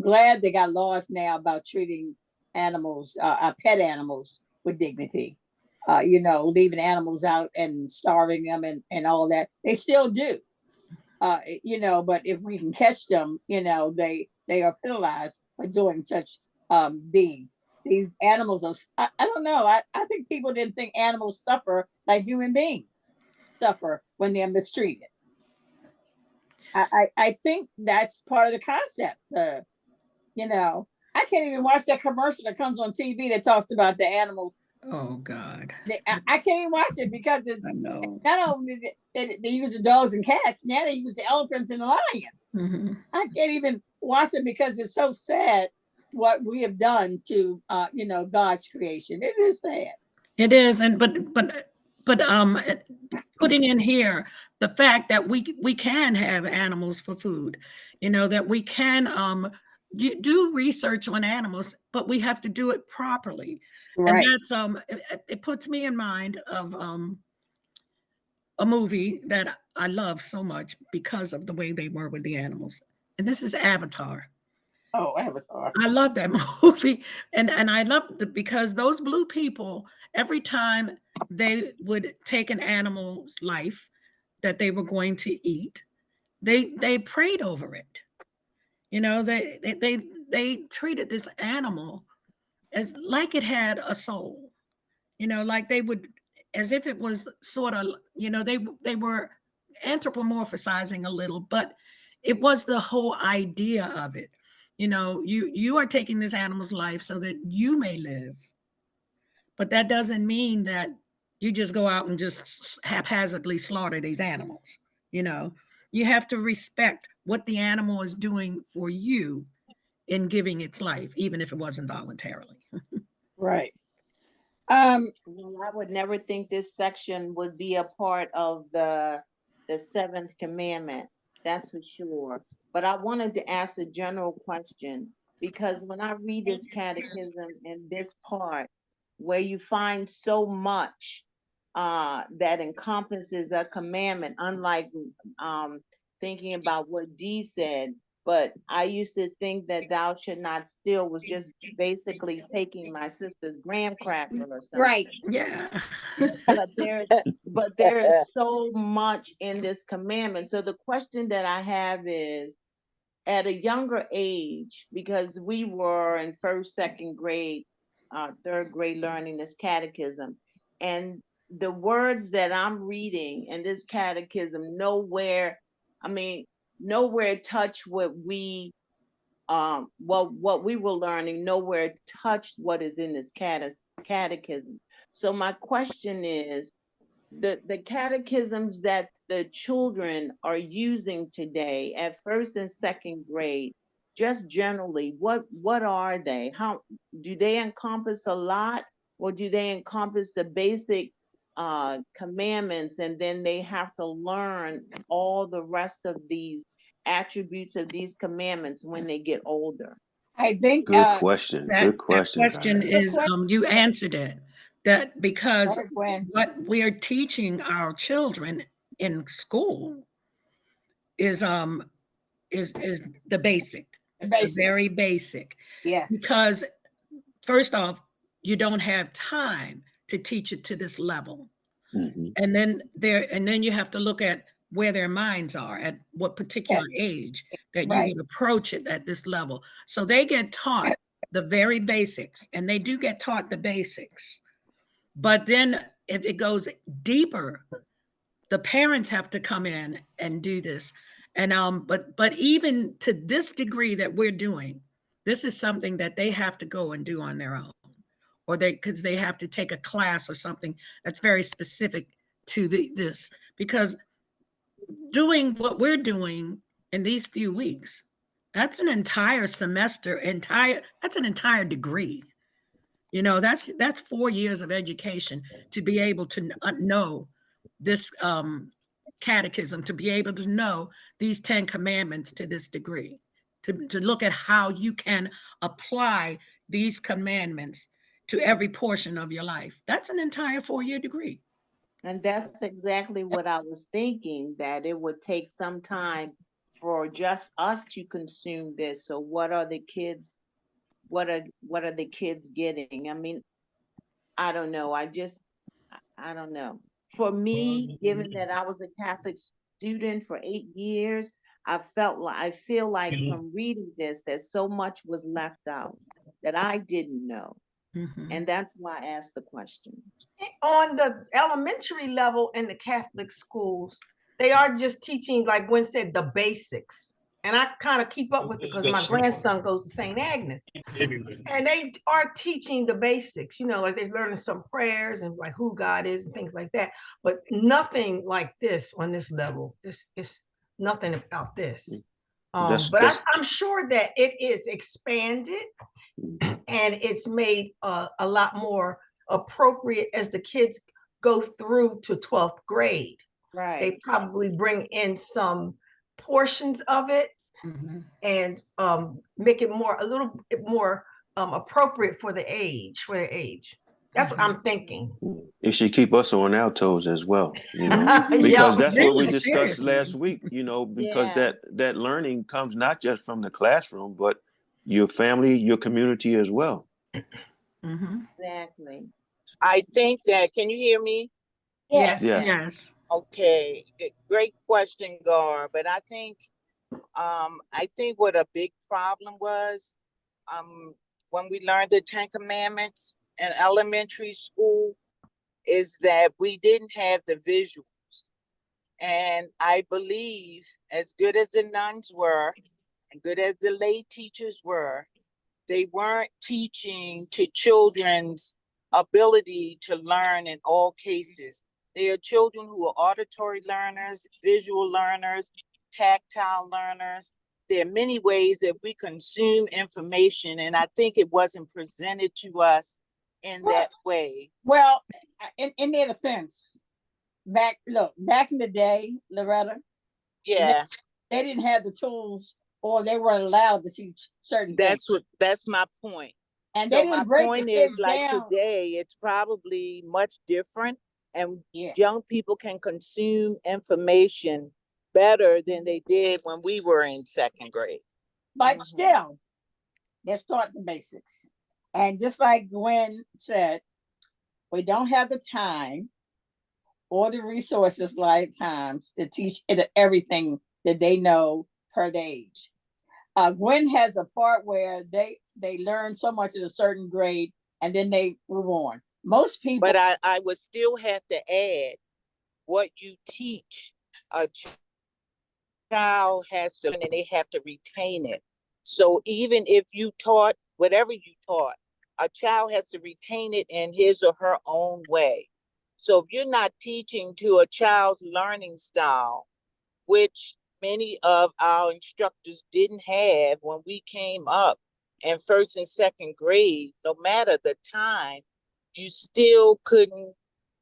glad they got laws now about treating animals, pet animals with dignity. You know, leaving animals out and starving them and all that. They still do. You know, but if we can catch them, you know, they are penalized for doing such deeds. These animals are, I don't know. I think people didn't think animals suffer like human beings suffer when they're mistreated. I think that's part of the concept. You know, I can't even watch that commercial that comes on TV that talks about the animals. Oh God. I can't even watch it because it's not only they use the dogs and cats, now they use the elephants and the lions. Mm-hmm. I can't even watch it because it's so sad what we have done to you know, God's creation. It is sad. It is, and but putting in here the fact that we can have animals for food, you know, that we can do research on animals, but we have to do it properly. And Right. that's it puts me in mind of a movie that I love so much because of the way they were with the animals. And this is Avatar. Oh, Avatar. I love that movie. And I love it because those blue people, every time they would take an animal's life that they were going to eat, they prayed over it. You know, they treated this animal as like it had a soul. You know, like they would, as if it was sort of, you know, they were anthropomorphizing a little, but it was the whole idea of it. You know, you are taking this animal's life so that you may live, but that doesn't mean that you just go out and just haphazardly slaughter these animals. You know, you have to respect what the animal is doing for you in giving its life, even if it wasn't voluntarily. Right. Well, I would never think this section would be a part of the seventh commandment. That's for sure. But I wanted to ask a general question because when I read this catechism in this part, where you find so much that encompasses a commandment, unlike thinking about what Dee said. But I used to think that thou should not steal was just basically taking my sister's graham cracker or something. Right. Yeah. But there's so much in this commandment. So the question that I have is, at a younger age, because we were in first, second grade, third grade learning this catechism, and the words that I'm reading in this catechism nowhere, I mean, nowhere touch what we what we were learning, nowhere touched what is in this catechism. So my question is, the catechisms that the children are using today at first and second grade, just generally, what are they? How do they encompass a lot, or do they encompass the basic commandments, and then they have to learn all the rest of these attributes of these commandments when they get older? I think Good question. That Good question. question is you answered it. That because when what we are teaching our children in school is the basic, the the basics. very basic. Yes. Because first off, you don't have time to teach it to this level. Mhm. And then you have to look at where their minds are at what particular age that you Right. would approach it at this level. So they get taught the very basics, and they do get taught the basics. But then if it goes deeper, the parents have to come in and do this. And but even to this degree that we're doing, this is something that they have to go and do on their own, or because they have to take a class or something that's very specific to this. Because doing what we're doing in these few weeks, that's an entire semester, that's an entire degree. You know, that's 4 years of education to be able to know this catechism, to be able to know these 10 commandments to this degree, to look at how you can apply these commandments to every portion of your life. That's an entire 4-year degree. And that's exactly what I was thinking, that it would take some time for just us to consume this. So what are the kids, what are the kids getting? I mean, I don't know. I don't know. For me, given that I was a Catholic student for 8 years, I feel like from reading this that so much was left out that I didn't know. Mhm. And that's why I asked the question. On the elementary level in the Catholic schools, they are just teaching, like Gwen said, the basics. And I kind of keep up with it because my grandson goes to St. Agnes. And they are teaching the basics, you know, like they're learning some prayers and like who God is and things like that. But nothing like this on this level. This is nothing about this. But I'm sure that it is expanded and it's made a lot more appropriate as the kids go through to 12th grade. Right. They probably bring in some portions of it, and make it a little bit more appropriate for their age. That's what I'm thinking. It should keep us on our toes as well, because Yeah. that's what we Really, discussed seriously. last week, because Yeah. that learning comes not just from the classroom, but your family, your community as well. Exactly. I think that, can you hear me? Yes. Yes. Okay, great question, Gar. But I think what a big problem was, when we learned the 10 Commandments in elementary school, is that we didn't have the visuals. And I believe, as good as the nuns were, and good as the lay teachers were, they weren't teaching to children's ability to learn in all cases. They are children who are auditory learners, visual learners, tactile learners. There are many ways that we consume information, and I think it wasn't presented to us in that way. Well, in their defense, back in the day, Loretta, Yeah, they didn't have the tools, or they weren't allowed to teach certain things. that's my point. And they So my didn't break the point kids is, like down. today, it's probably much different, and Yeah. young people can consume information better than they did when we were in second grade. But still, let's start the basics. And just like Gwen said, we don't have the time or the resources a lot of times to teach it everything that they know per age. Gwen has a part where they learn so much at a certain grade and then they move on. Most people, But I would still have to add, what you teach a child has to, and they have to retain it. So even if you taught whatever you taught, a child has to retain it in his or her own way. So if you're not teaching to a child's learning style, which many of our instructors didn't have when we came up in first and second grade, no matter the time, you still couldn't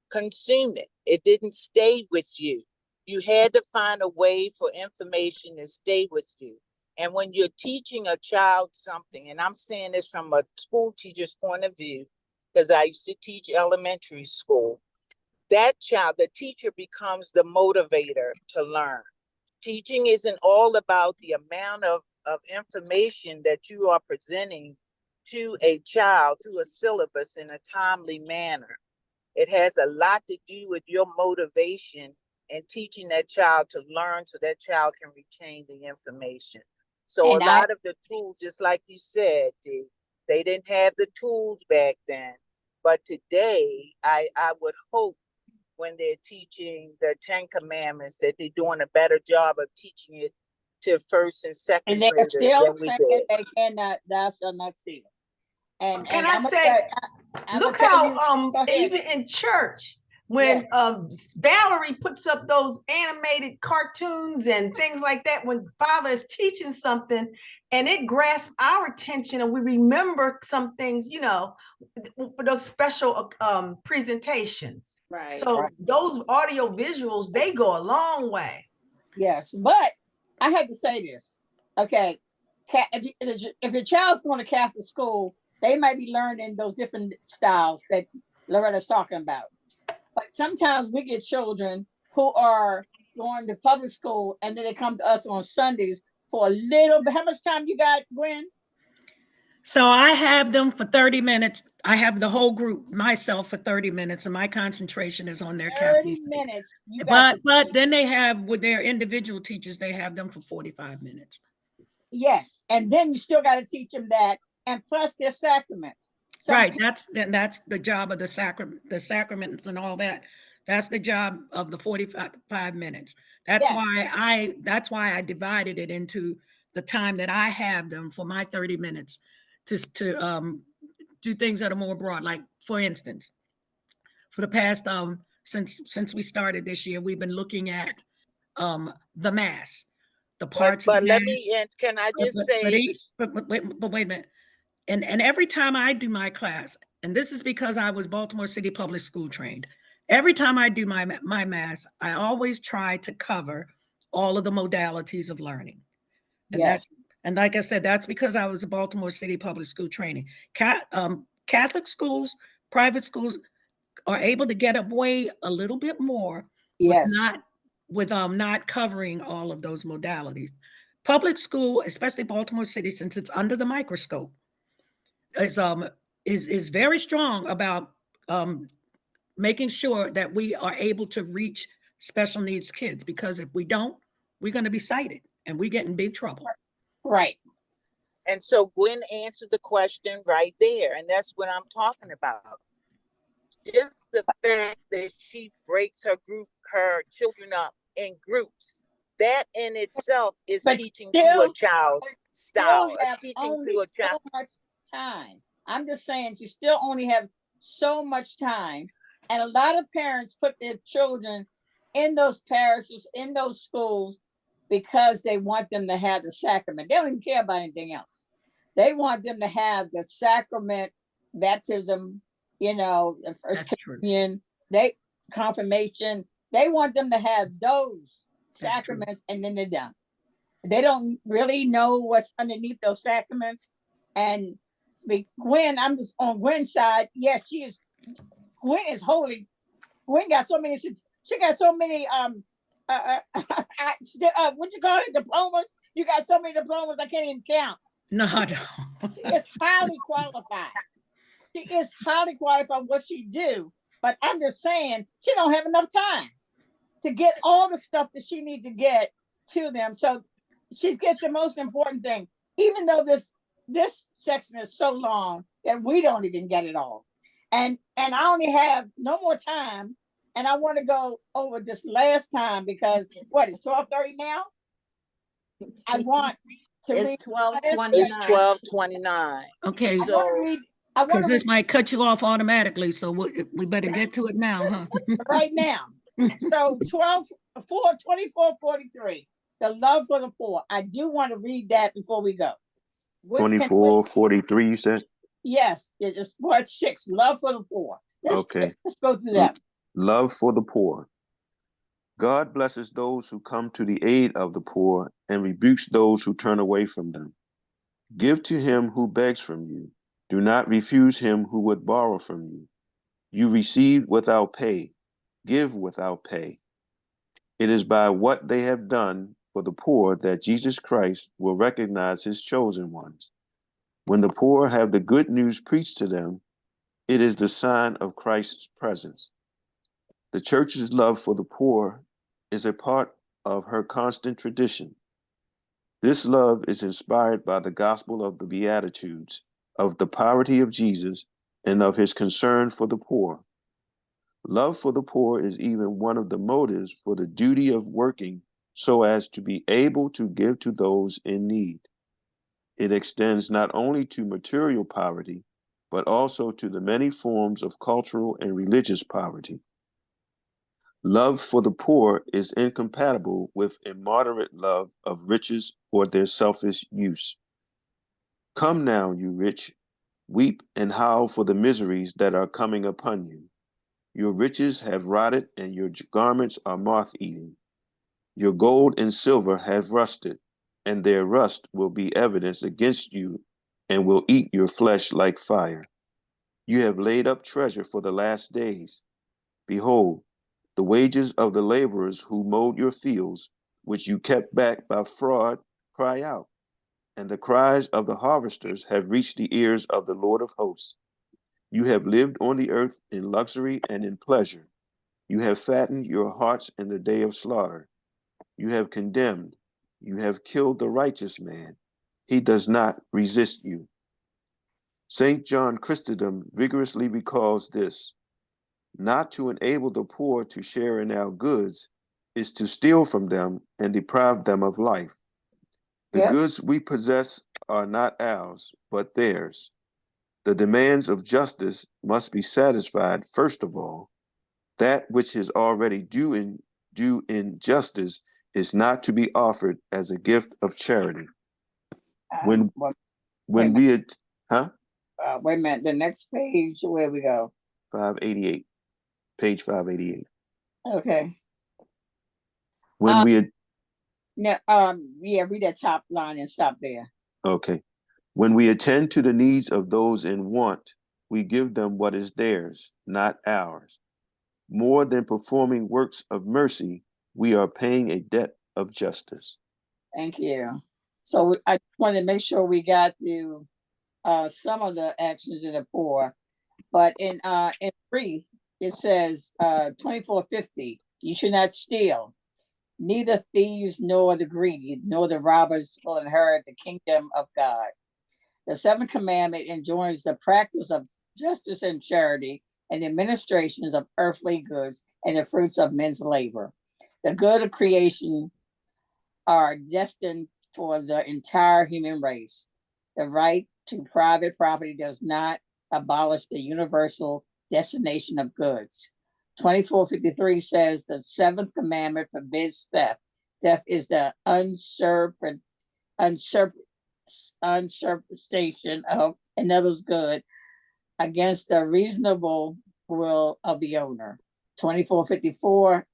consume it. It didn't stay with you. You had to find a way for information to stay with you. And when you're teaching a child something, and I'm saying this from a school teacher's point of view, because I used to teach elementary school, that child, the teacher becomes the motivator to learn. Teaching isn't all about the amount of information that you are presenting to a child through a syllabus in a timely manner. It has a lot to do with your motivation and teaching that child to learn so that child can retain the information. So a lot of the tools, just like you said, they didn't have the tools back then. But today, I would hope when they're teaching the 10 Commandments that they're doing a better job of teaching it to first and second they're graders still than we saying did. they cannot, thou shalt not steal. And Can I'm I say, look how even in church, when Valerie puts up those animated cartoons and things like that, when Father is teaching something and it grasps our attention and we remember some things, for those special presentations. Right. So those audio visuals, they go a long way. Yes, but I had to say this. Okay, if your child's going to Catholic school, they might be learning those different styles that Loretta's talking about. But sometimes we get children who are going to public school and then they come to us on Sundays for a little bit. How much time you got, Gwen? So I have them for 30 minutes. I have the whole group myself for 30 minutes, and my concentration is on their 30 minutes. But then they have, with their individual teachers, they have them for 45 minutes. Yes, and then you still got to teach them that, and plus their sacraments. Right, that's the job of the sacraments and all that. That's the job of the 45 minutes. That's why I divided it into the time that I have them for my 30 minutes to do things that are more broad. Like, for instance, for the past since we started this year, we've been looking at the Mass, the parts. But let me, and can I just say? But wait a minute. And every time I do my class, and this is because I was Baltimore City Public School trained, every time I do my Mass, I always try to cover all of the modalities of learning. And Yes. that's, and like I said, that's because I was a Baltimore City public school training. Catholic schools, private schools are able to get away a little bit more Yes. with not covering all of those modalities. Public school, especially Baltimore City, since it's under the microscope, is very strong about making sure that we are able to reach special needs kids, because if we don't, we're going to be cited and we get in big trouble. Right. And so Gwen answered the question right there, and that's what I'm talking about. Just the fact that she breaks her children up in groups, that in itself is But teaching still, to a child's style, still have teaching only to a child. so much time. I'm just saying, you still only have so much time, and a lot of parents put their children in those parishes, in those schools, because they want them to have the sacrament. They don't even care about anything else. They want them to have the sacrament, baptism, the first communion, confirmation. They want them to have those sacraments, and then they're done. They don't really know what's underneath those sacraments. And Gwen, I'm just on Gwen's side. Yes, Gwen is holy. Gwen got so many, she got so many, what you call it, diplomas? You got so many diplomas, I can't even count. No, I don't. She is highly qualified. She is highly qualified what she do. But I'm just saying, she don't have enough time to get all the stuff that she needs to get to them. So she gets the most important thing, even though this section is so long that we don't even get it all. And I only have no more time, and I want to go over this last time because it's 12:30 now. I want to read 12:29. It's 12:29. Okay, because this might cut you off automatically, so we better get to it now, huh? Right now. So 24:43. The love for the poor. I do want to read that before we go. 24:43, you said? Yes, it's part 6, love for the poor. Let's go through that. Love for the poor. God blesses those who come to the aid of the poor and rebukes those who turn away from them. Give to him who begs from you. Do not refuse him who would borrow from you. You receive without pay. Give without pay. It is by what they have done for the poor that Jesus Christ will recognize his chosen ones. When the poor have the good news preached to them, it is the sign of Christ's presence. The church's love for the poor is a part of her constant tradition. This love is inspired by the gospel of the Beatitudes, of the poverty of Jesus, and of his concern for the poor. Love for the poor is even one of the motives for the duty of working so as to be able to give to those in need. It extends not only to material poverty, but also to the many forms of cultural and religious poverty. Love for the poor is incompatible with immoderate love of riches or their selfish use. Come now, you rich, weep and howl for the miseries that are coming upon you. Your riches have rotted and your garments are moth-eaten. Your gold and silver have rusted, and their rust will be evidence against you and will eat your flesh like fire. You have laid up treasure for the last days. Behold, the wages of the laborers who mowed your fields, which you kept back by fraud, cry out, and the cries of the harvesters have reached the ears of the Lord of hosts. You have lived on the earth in luxury and in pleasure. You have fattened your hearts in the day of slaughter. You have condemned. You have killed the righteous man. He does not resist you. St. John Chrysostom vigorously recalls this. Not to enable the poor to share in our goods is to steal from them and deprive them of life. The goods we possess are not ours, but theirs. The demands of justice must be satisfied first of all. That which is already due in justice is not to be offered as a gift of charity. When we had, wait a minute, the next page, where we go? 588, page 588. Okay. When we had, No, yeah, read that top line and stop there. Okay. When we attend to the needs of those in want, we give them what is theirs, not ours. More than performing works of mercy, we are paying a debt of justice. Thank you. So I wanted to make sure we got to some of the actions of the poor, but in brief, it says 2450, you should not steal. Neither thieves nor the greedy nor the robbers will inherit the kingdom of God. The seventh commandment enjoins the practice of justice and charity and the administrations of earthly goods and the fruits of men's labor. The good of creation are destined for the entire human race. The right to private property does not abolish the universal destination of goods. 2453 says the seventh commandment forbids theft. Theft is the usurpation of another's good against the reasonable will of the owner. 2454,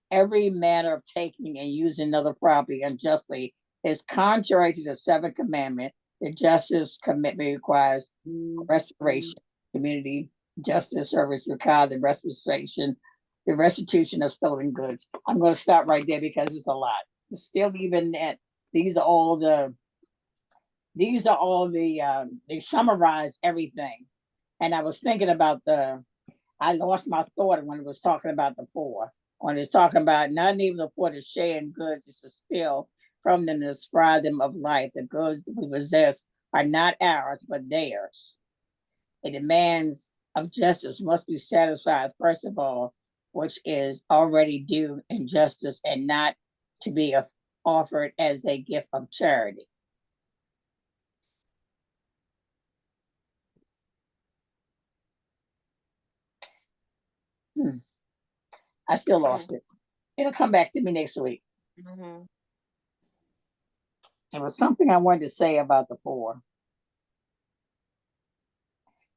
every manner of taking and using another property unjustly is contrary to the seventh commandment. The justice commitment requires restoration, community justice service require the restitution of stolen goods. I'm going to stop right there because it's a lot. Still, even that, these are all the they summarize everything. And I was thinking about I lost my thought when it was talking about the poor. When it's talking about not even the poor to share in goods, it's to steal from them to deprive them of life. The goods that we possess are not ours, but theirs. The demands of justice must be satisfied, first of all, which is already due in justice and not to be offered as a gift of charity. I still lost it. It'll come back to me next week. There was something I wanted to say about the poor.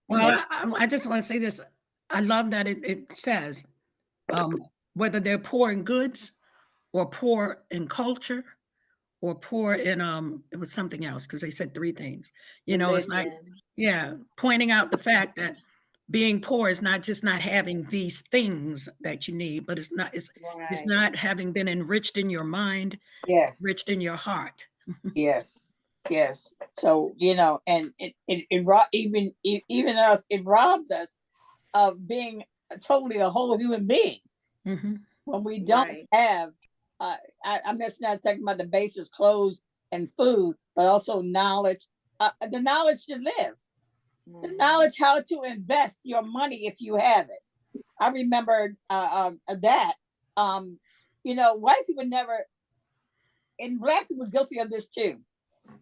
Well, I just want to say this. I love that it says whether they're poor in goods or poor in culture or poor in it was something else because they said three things. You know, it's like, yeah, pointing out the fact that being poor is not just not having these things that you need, but it's not having been enriched in your mind, yes, enriched in your heart. yes. So and even us, it robs us of being totally a whole human being when we don't have. I'm just not talking about the basics, clothes and food, but also knowledge. The knowledge to live, the knowledge how to invest your money if you have it. I remember that. White people never, and Black people guilty of this too.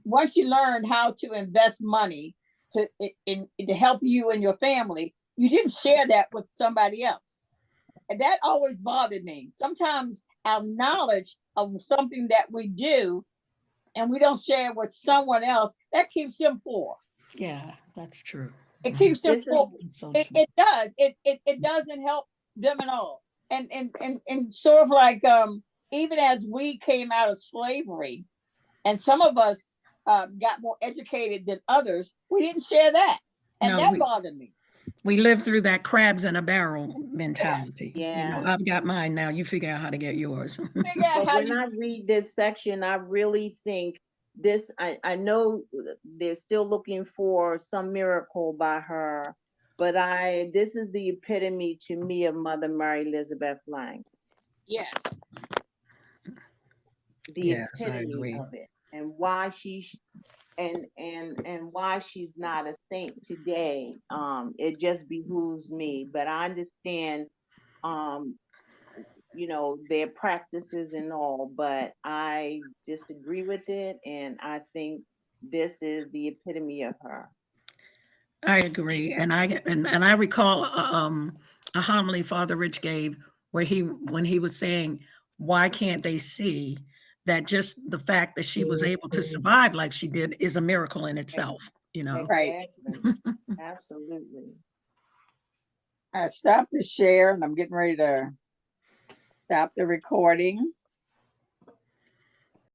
Once you learn how to invest money to help you and your family, you didn't share that with somebody else. And that always bothered me. Sometimes our knowledge of something that we do and we don't share with someone else, that keeps them poor. Yeah, that's true. It keeps them poor. It does. It doesn't help them at all. And sort of like even as we came out of slavery, and some of us got more educated than others, we didn't share that. And that bothered me. We live through that crabs in a barrel mentality. Yeah. I've got mine now. You figure out how to get yours. But when I read this section, I really think this, I know they're still looking for some miracle by her, but this is the epitome to me of Mother Mary Elizabeth Lang. Yes. The epitome of it, and why and why she's not a saint today. It just behooves me, but I understand their practices and all, but I disagree with it, and I think this is the epitome of her. I agree, and I recall a homily Father Rich gave where when he was saying, why can't they see that just the fact that she was able to survive like she did is a miracle in itself, Right. Absolutely. I stopped the share and I'm getting ready to stop the recording.